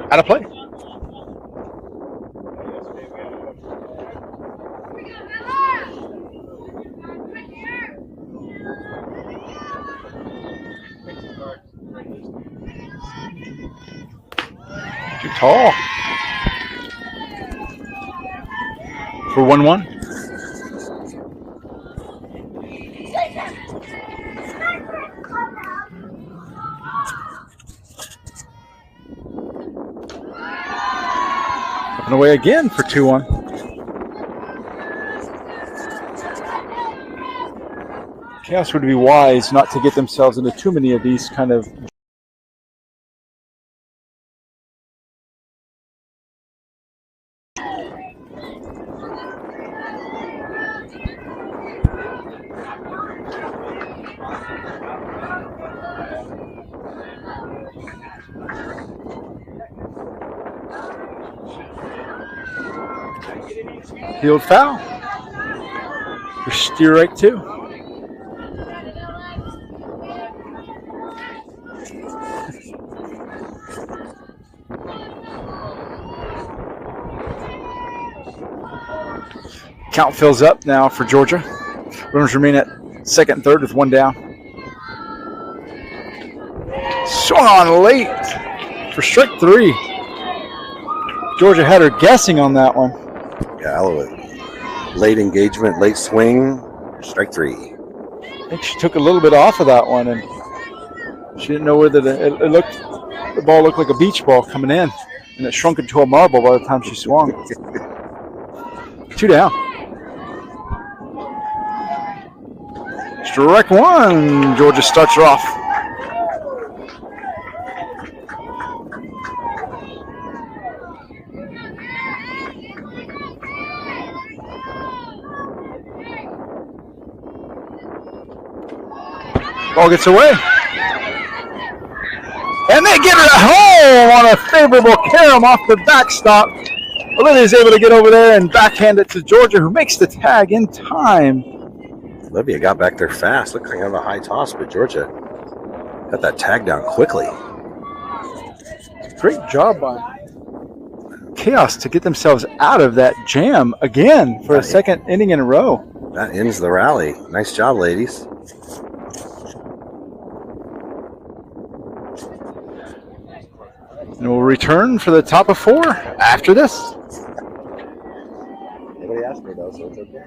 Out of play. Too tall. For 1-1. Up and away again for 2-1. Chaos would be wise not to get themselves into too many of these kind of field foul for strike two. Count fills up now for Georgia. Runners remain at second and third with one down. Swung on late for strike three. Georgia had her guessing on that one. Yeah, late engagement, late swing, strike three. I think she took a little bit off of that one, and she didn't know whether the ball looked like a beach ball coming in, and it shrunk into a marble by the time she swung. Two down. Strike one. Georgia starts her off. Ball gets away. And they get her at home on a favorable carom off the backstop. Olivia's able to get over there and backhand it to Georgia, who makes the tag in time. Olivia got back there fast. Looked like I have a high toss, but Georgia got that tag down quickly. Great job by Chaos to get themselves out of that jam again for a second inning in a row. That ends the rally. Nice job, ladies. And we'll return for the top of four after this. Nobody asked me though, so it's okay.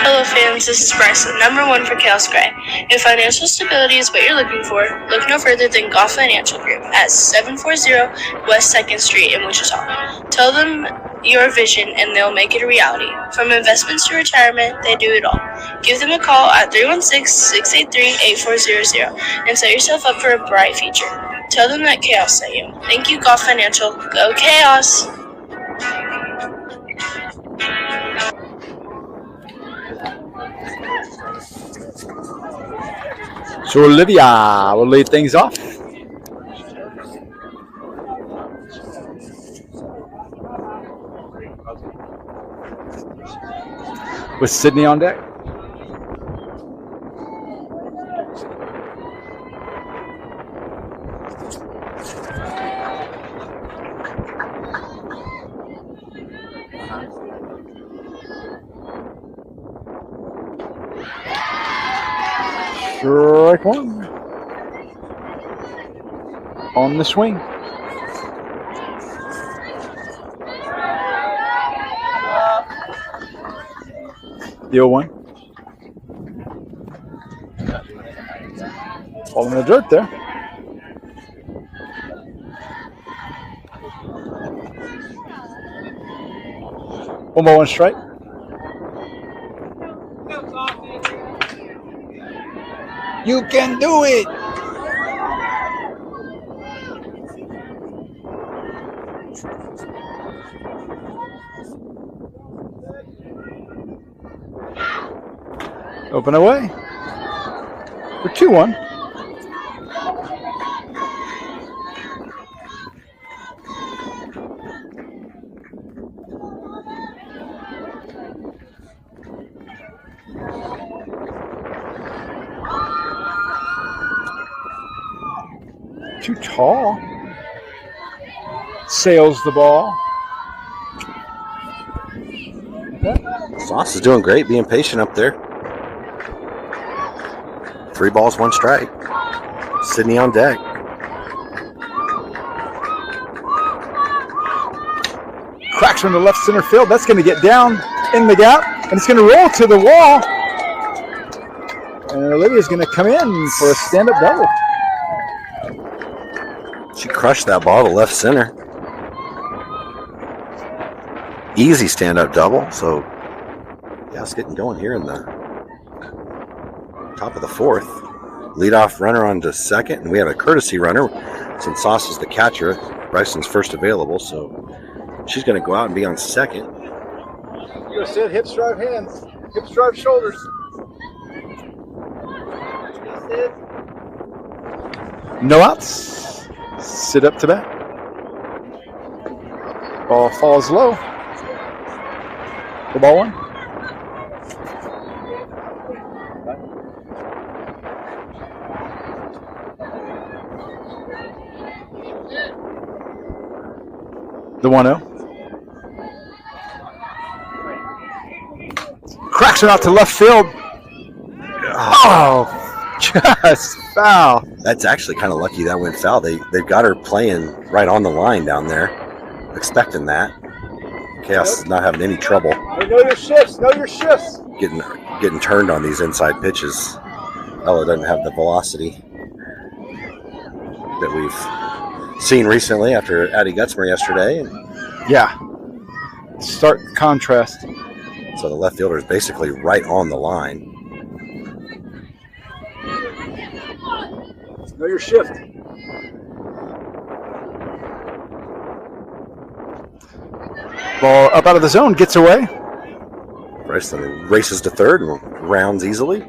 Hello fans, this is Bryson, number one for Khaos Grey. If financial stability is what you're looking for, look no further than Goff Financial Group at 740 West 2nd Street in Wichita. Tell them your vision and they'll make it a reality. From investments to retirement, they do it all. Give them a call at 316-683-8400 and set yourself up for a bright future. Tell them that Khaos sent you. Thank you, Golf Financial. Go Khaos! So Olivia will lead things off. With Sydney on deck. Strike one. On the swing. The 0-1. All in the dirt there. One ball, one strike. You can do it. Open away for 2-1. Too tall. Sails the ball. Sauce is doing great, being patient up there. 3 balls, 1 strike. Sydney on deck. Cracks from the left center field. That's going to get down in the gap, and it's going to roll to the wall. And Olivia's going to come in for a stand-up double. She crushed that ball to left center. Easy stand-up double. So, yeah, it's getting going here in the top of the 4th. Leadoff runner on to second, and we have a courtesy runner since Sauce is the catcher. Bryson's first available, so she's going to go out and be on second. You go sit, hips drive hands, hips drive shoulders. No outs. Sit up to bat. Ball falls low. The ball 1. The 1-0. Cracks it out to left field. Oh, just foul. That's actually kind of lucky that went foul. They've got her playing right on the line down there, expecting that. Khaos is not having any trouble. Know your shifts. Know your shifts. Getting turned on these inside pitches. Ella doesn't have the velocity that we've seen recently after Addie Gutzmer yesterday. Yeah. Stark contrast. So the left fielder is basically right on the line. Know your shift. Ball up out of the zone, gets away. Bryson races to third and rounds easily.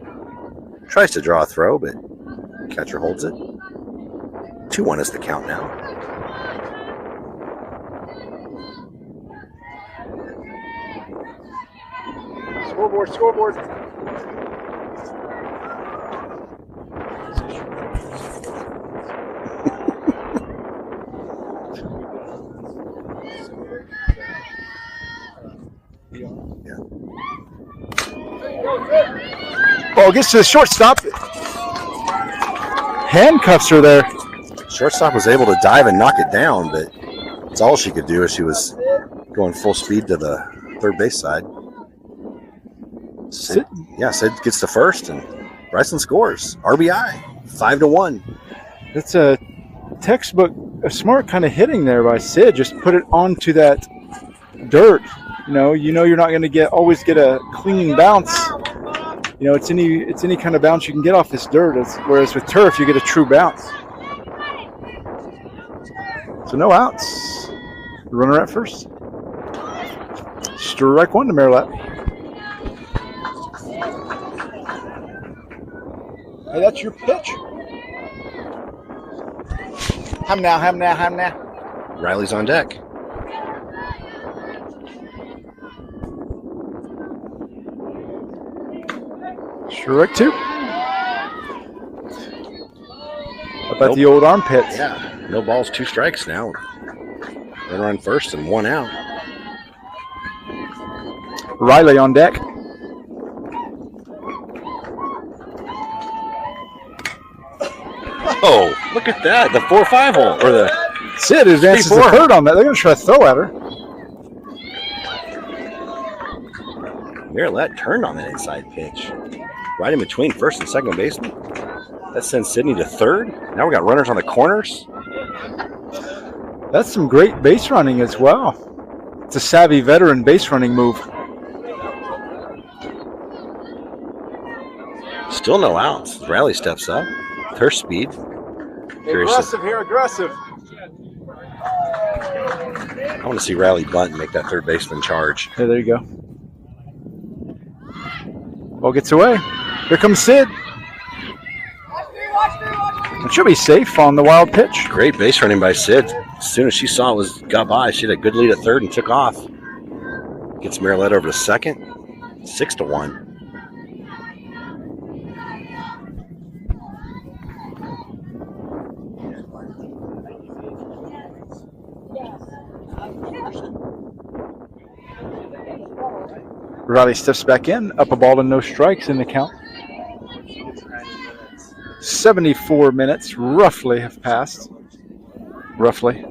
Tries to draw a throw, but catcher holds it. 2-1 is the count now. Scoreboard. Ball gets to the shortstop. Handcuffs her there. Shortstop was able to dive and knock it down, but it's all she could do as she was going full speed to the third base side. Sid gets to first, and Bryson scores. RBI, 5-1. That's a textbook, a smart kind of hitting there by Sid. Just put it onto that dirt. You know you're not going to always get a clean bounce. It's any kind of bounce you can get off this dirt. Whereas with turf, you get a true bounce. So no outs. The runner at first. Strike one to Marilette. Hey, that's your pitch. Ham now. Riley's on deck. Strike two. About the old armpits. Yeah, no balls, 2 strikes now. Runner on first and 1 out. Riley on deck. Oh, look at that. The 4-5 hole. Or the Sid advances to third on that. They're going to try to throw at her. Marilette turned on that inside pitch. Right in between first and second baseman. That sends Sydney to third. Now we got runners on the corners. That's some great base running as well. It's a savvy veteran base running move. Still no outs. Riley steps up with her speed. Aggressive here, aggressive. I want to see Riley bunt and make that third baseman charge. Okay, there you go. Ball gets away. Here comes Sid. It should be safe on the wild pitch. Great base running by Sid. As soon as she saw it got by, she had a good lead at third and took off. Gets Marilette over to second. 6-1. Riley steps back in, up a ball and no strikes in the count. 74 minutes roughly have passed. Roughly.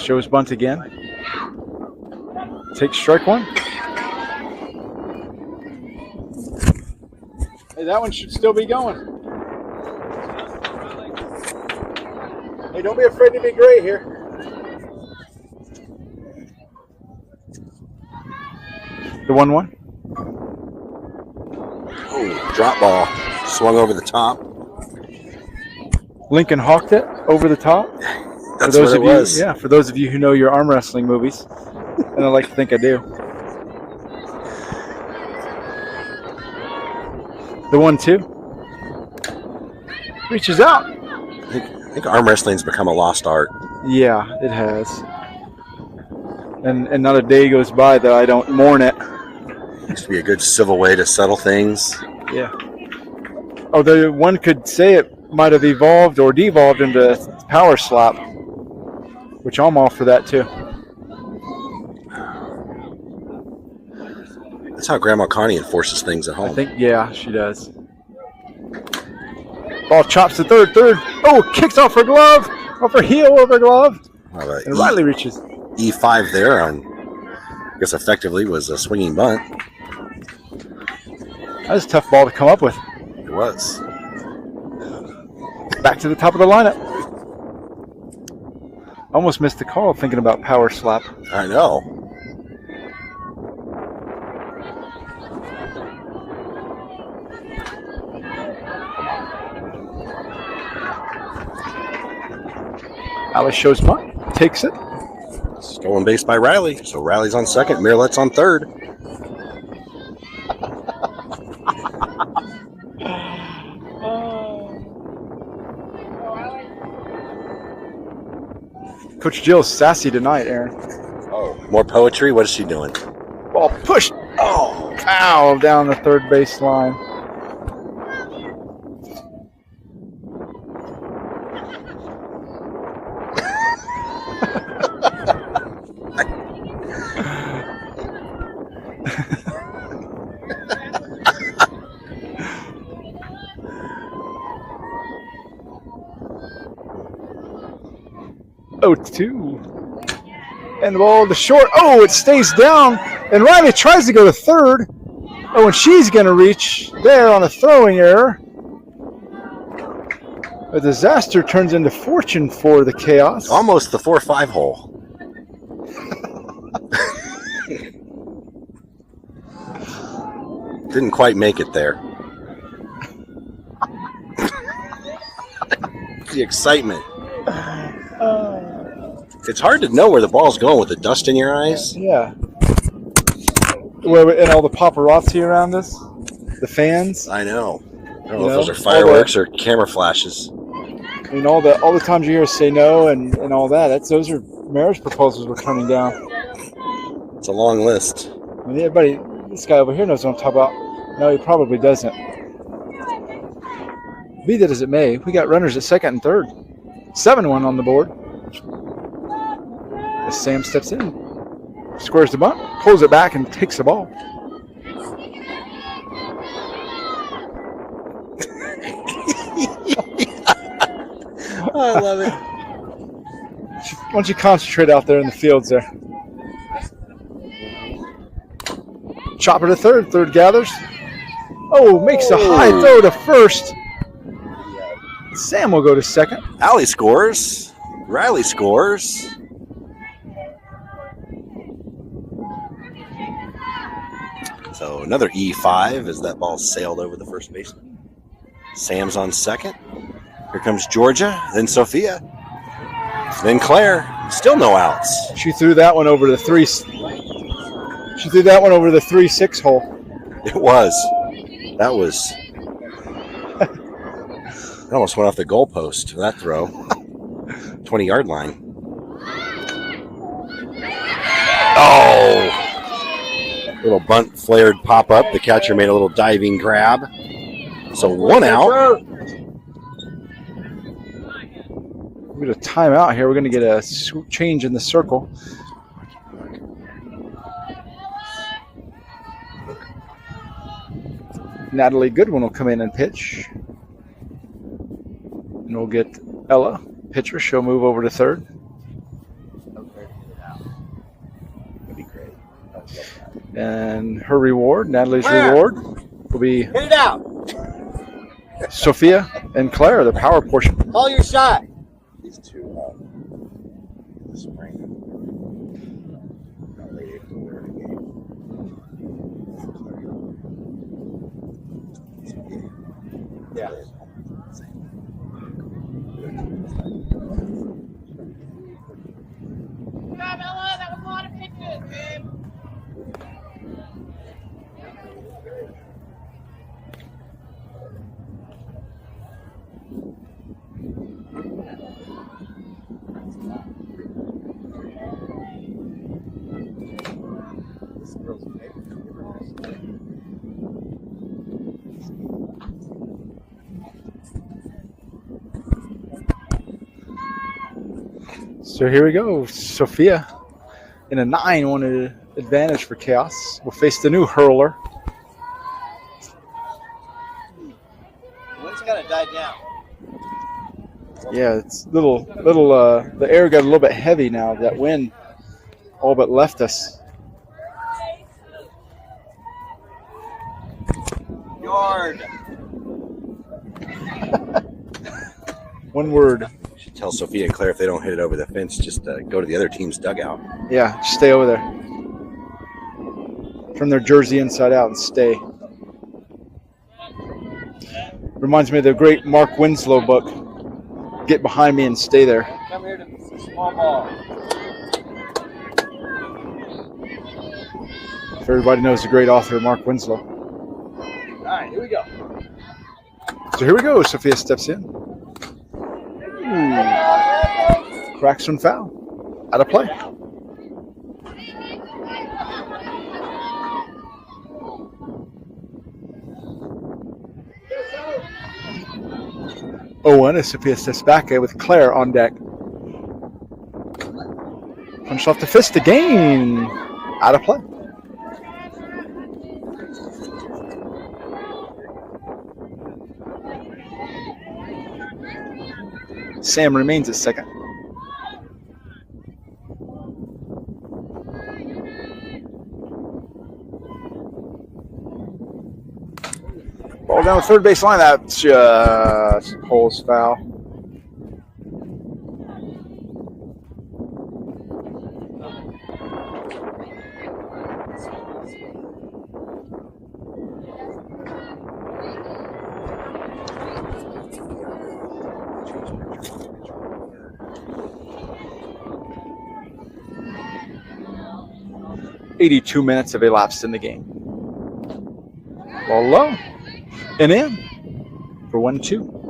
Shows bunt again. Takes strike one. Hey, that one should still be going. Hey, don't be afraid to be gray here. The 1-1. Oh, drop ball. Swung over the top. Lincoln hawked it over the top. That's what it was. Yeah, for those of you who know your arm wrestling movies, and I like to think I do. The 1-2. Reaches out. I think arm wrestling's become a lost art. Yeah, it has. And not a day goes by that I don't mourn it. Used to be a good civil way to settle things. Yeah. Although one could say it might have evolved or devolved into power slap, which I'm all for that too. That's how Grandma Connie enforces things at home. I think, yeah, she does. Ball chops to third. Oh, kicks off her glove, off her heel over glove. And Riley reaches. E5 there on, I guess effectively was a swinging bunt. That was a tough ball to come up with. It was. Back to the top of the lineup. Almost missed the call thinking about power slap. I know. Alice shows bunt, takes it. Stolen base by Riley. So Riley's on second, Marilette's on third. Coach Jill's sassy tonight, Aaron. Oh, more poetry? What is she doing? Ball pushed. Oh, foul down the third base line. Oh, 2. And the ball to short. Oh, it stays down. And Riley tries to go to third. Oh, and she's going to reach there on a throwing error. A disaster turns into fortune for the Chaos. Almost the 4-5 hole. Didn't quite make it there. The excitement. It's hard to know where the ball's going with the dust in your eyes. Yeah. And all the paparazzi around us, the fans. I know. I don't know if those are fireworks or camera flashes. I mean, all the times you hear us say no and all that. Those are marriage proposals we're turning down. It's a long list. I mean, everybody, this guy over here knows what I'm talking about. No, he probably doesn't. Be that as it may, we got runners at second and third. 7-1 on the board. As Sam steps in, squares the bunt, pulls it back, and takes the ball. I love it. Why don't you concentrate out there in the fields there? Chopper to third. Third gathers. Oh, makes a high throw to first. Sam will go to second. Allie scores. Riley scores. So another E5 as that ball sailed over the first baseman. Sam's on second. Here comes Georgia, then Sophia, then Claire. Still no outs. She threw that one over the 3-6 hole. It was. That was. It almost went off the goalpost. That throw, 20-yard line. Oh! Little bunt flared pop up. The catcher made a little diving grab. So 1 out. We get a timeout here. We're going to get a change in the circle. Natalie Goodwin will come in and pitch. And we'll get Ella, pitcher. She'll move over to third. And her reward, Natalie's reward, will be Hit it out. Sophia and Claire, the power portion. Call your shot. These two the spring. Late April, they're in a game. Yeah. That was a lot of pitches, man. So here we go. Sophia in a 9-1 advantage for Chaos. Will face the new hurler. Wind's gotta die down. Yeah, it's little. The air got a little bit heavy now. That wind all but left us. Yard. One word. Should tell Sophia and Claire if they don't hit it over the fence, just go to the other team's dugout. Yeah, just stay over there. Turn their jersey inside out and stay. Reminds me of the great Mark Winslow book. Get behind me and stay there. Come here to the small ball. If everybody knows the great author Mark Winslow. All right, here we go. So here we go. Sophia steps in. Cracks one foul. Out of play. Owen as Sophia steps back with Claire on deck. Punched off the fist again. Out of play. Sam remains at second. Ball down the third base line. That's just Pole's foul. 82 minutes have elapsed in the game. Ball low and in for 1-2.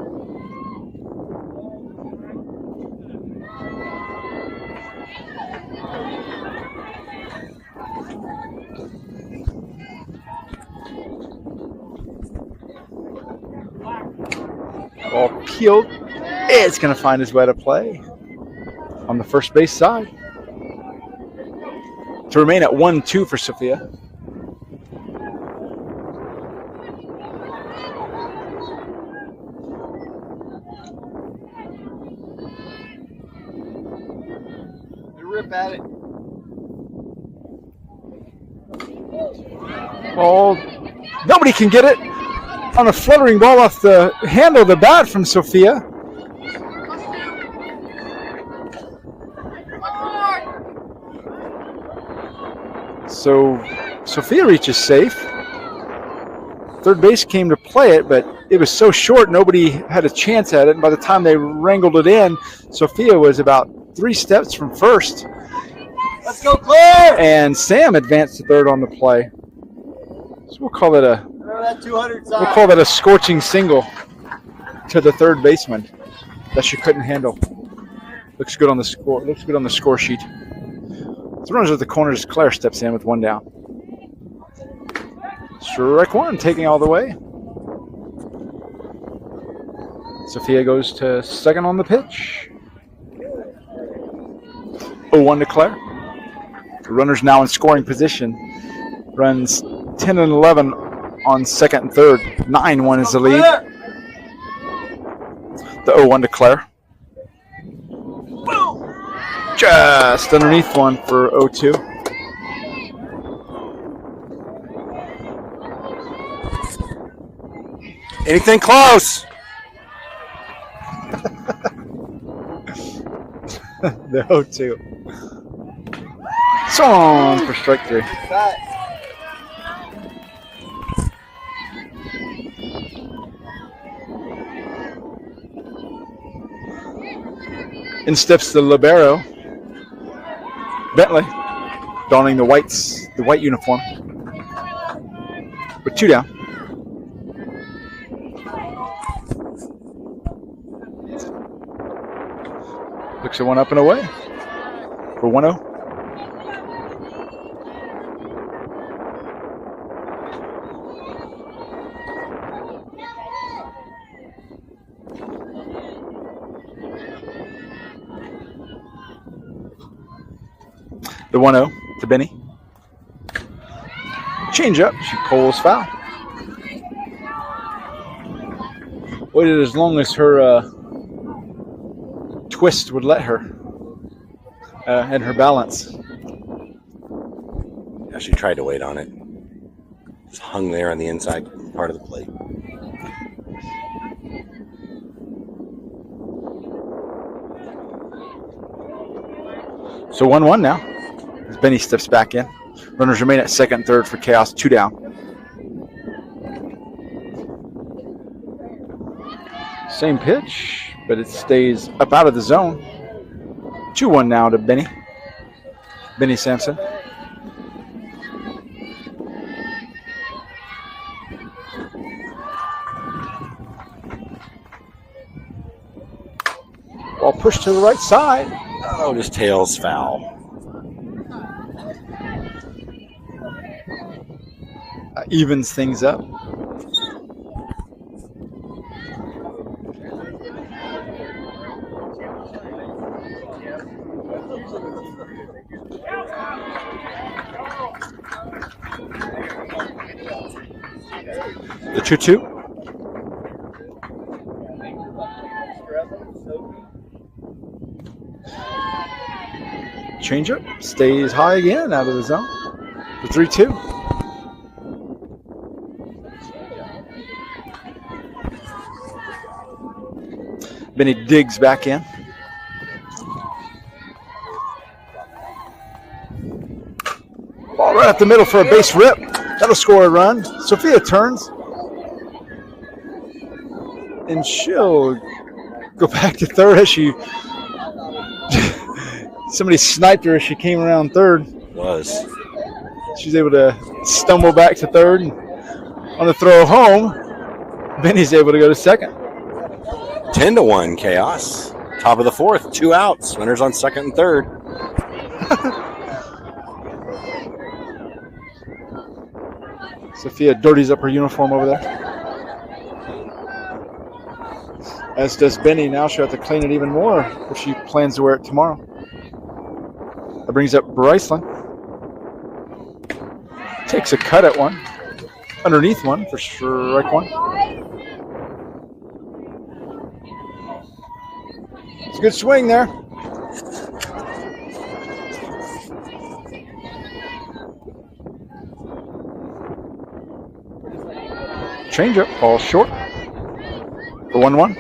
Ball peeled. It's going to find his way to play on the first base side. To remain at 1-2 for Sophia. Rip at it. Oh, nobody can get it on a fluttering ball off the handle of the bat from Sophia. So Sophia reaches safe. Third base came to play it, but it was so short nobody had a chance at it. And by the time they wrangled it in, Sophia was about 3 steps from first. Let's go, Claire! And Sam advanced to third on the play. So we'll call it a Remember that 200 sign? We'll call that a scorching single to the third baseman that she couldn't handle. Looks good on the score. Looks good on the score sheet. So runners at the corners. Claire steps in with 1 down. Strike 1, taking all the way. Sophia goes to second on the pitch. 0-1 to Claire. The runners now in scoring position. Runs 10 and 11 on second and third. 9-1 is the lead. The 0-1 to Claire. Just underneath one for 0-2. Anything close? The 0-2. Song for strike 3. In steps the libero, Bentley, donning the white uniform, with 2 down. Looks at 1 up and away for 1-0. The 1-0 to Benny. Change up. She pulls foul. Waited as long as her twist would let her and her balance. Yeah, she tried to wait on it. Just hung there on the inside part of the plate. So 1-1 now. As Benny steps back in. Runners remain at second and third for Khaos. 2 down. Same pitch, but it stays up out of the zone. 2-1 now to Benny. Benny Sampson. Ball pushed to the right side. Oh, just tails foul. Evens things up. The 2-2. Changeup stays high again out of the zone. The 3-2. Benny digs back in. Ball right up the middle for a base rip. That'll score a run. Sophia turns. And she'll go back to third as she... Somebody sniped her as she came around third. Was. She's able to stumble back to third. And on the throw home, Benny's able to go to second. 10-1 Chaos. Top of the fourth, 2 outs. Runners on second and third. Sophia dirties up her uniform over there. As does Benny. Now she'll have to clean it even more if she plans to wear it tomorrow. That brings up Bryceland. Takes a cut at one. Underneath one for strike one. It's a good swing there. Changeup, ball short for 1-1.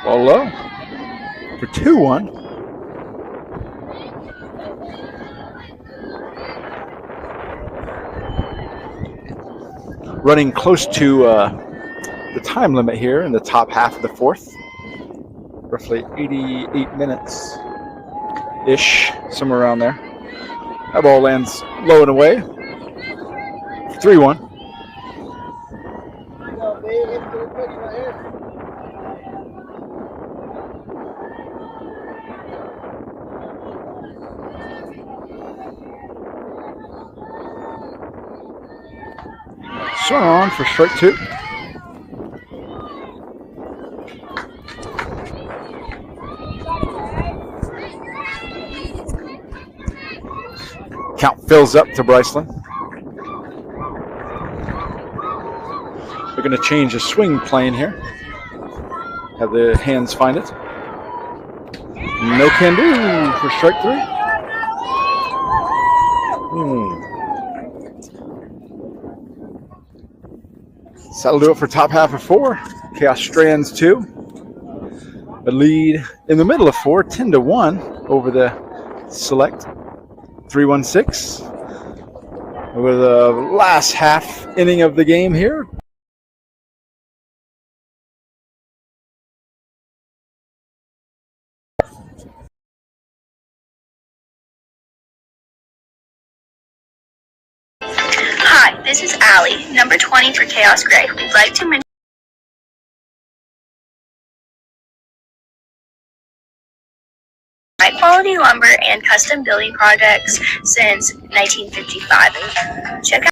Ball low for 2-1. Running close to the time limit here in the top half of the fourth. Roughly 88 minutes-ish, somewhere around there. That ball lands low and away. 3-1. Swung on for strike two. Count fills up to Bryceland. They're going to change the swing plane here. Have the hands find it. No can do for strike three. So that'll do it for top half of four. Chaos Strands 2. A lead in the middle of four, 10-1 over the Select 316. Over the last half inning of the game here. Hi, this is Allie, number 20 for Khaos Grey. We'd like to mention high-quality lumber and custom building projects since 1955. Check out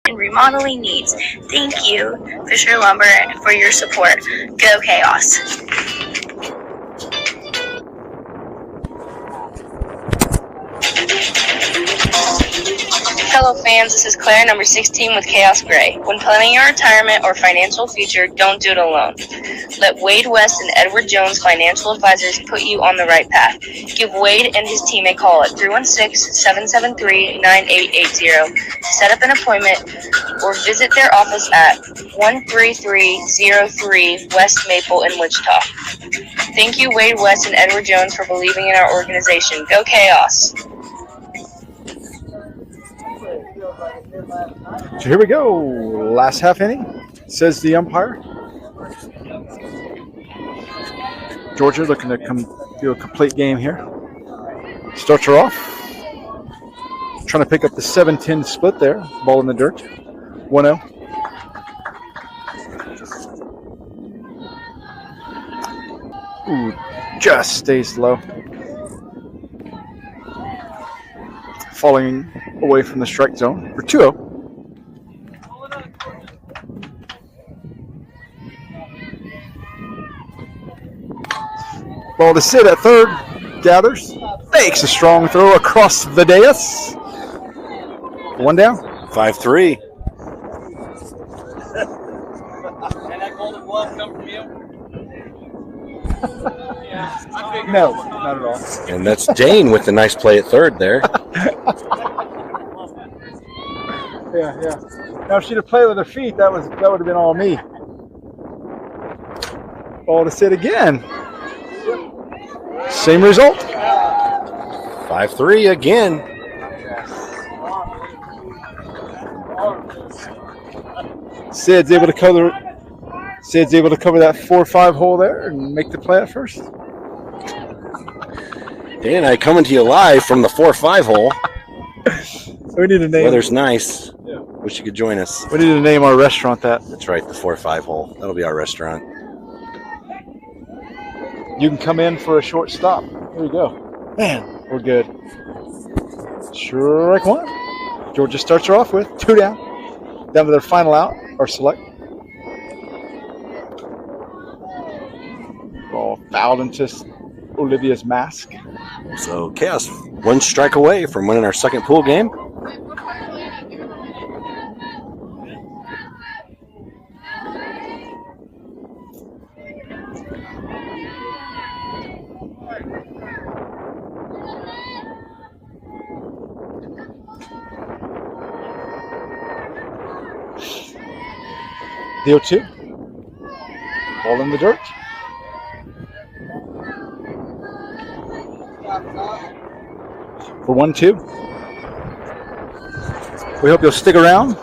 and remodeling needs. Thank you, Fisher Lumber, for your support. Go Chaos! Hello fans, this is Claire, number 16 with Khaos Grey. When planning your retirement or financial future, don't do it alone. Let Wade West and Edward Jones Financial Advisors put you on the right path. Give Wade and his team a call at 316-773-9880 to set up an appointment or visit their office at 13303 West Maple in Wichita. Thank you, Wade West and Edward Jones, for believing in our organization. Go Chaos! So here we go. Last half inning, says the umpire. Georgia looking to do a complete game here. Starts her off. Trying to pick up the 7-10 split there. Ball in the dirt. 1-0. Ooh, just stays low. Falling away from the strike zone for 2-0. Ball to sit at third. Gathers. Makes a strong throw across the dais. One down. 5-3. And that golden glove come from you? Yeah, I figured. No, not at all. And that's Dane with the nice play at third there. Yeah. Now, if she'd have played with her feet, that would have been all me. ball to Sid again. Same result. 5-3 again. Sid's able to cover that 4-5 hole there and make the play at first. Dan and I coming to you live from the 4-5 hole. We need to name. Weather's nice. Yeah. Wish you could join us. We need to name our restaurant that. That's right, the 4-5 hole. That'll be our restaurant. You can come in for a short stop. Here you go. Man, we're good. Strike one. Georgia starts her off with 2 down. Down to their final out, or select. Ball fouled into Olivia's mask. So Chaos, 1 strike away from winning our second pool game. Deal 2. Ball in the dirt. For 1-2. We hope you'll stick around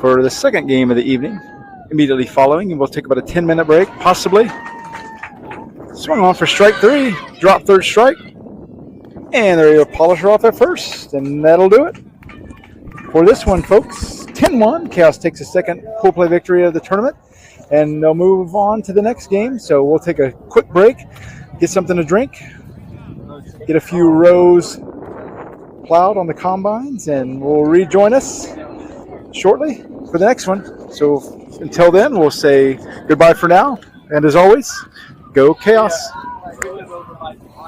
for the second game of the evening. Immediately following, and we'll take about a 10-minute break, possibly. Swung on for strike 3. Drop third strike. And there you go, polish her off at first. And that'll do it for this one, folks. 10-1. Chaos takes a second pool play victory of the tournament. And they'll move on to the next game. So we'll take a quick break, get something to drink, get a few rows plowed on the combines, and we'll rejoin us shortly for the next one. So until then, we'll say goodbye for now. And as always, go Chaos.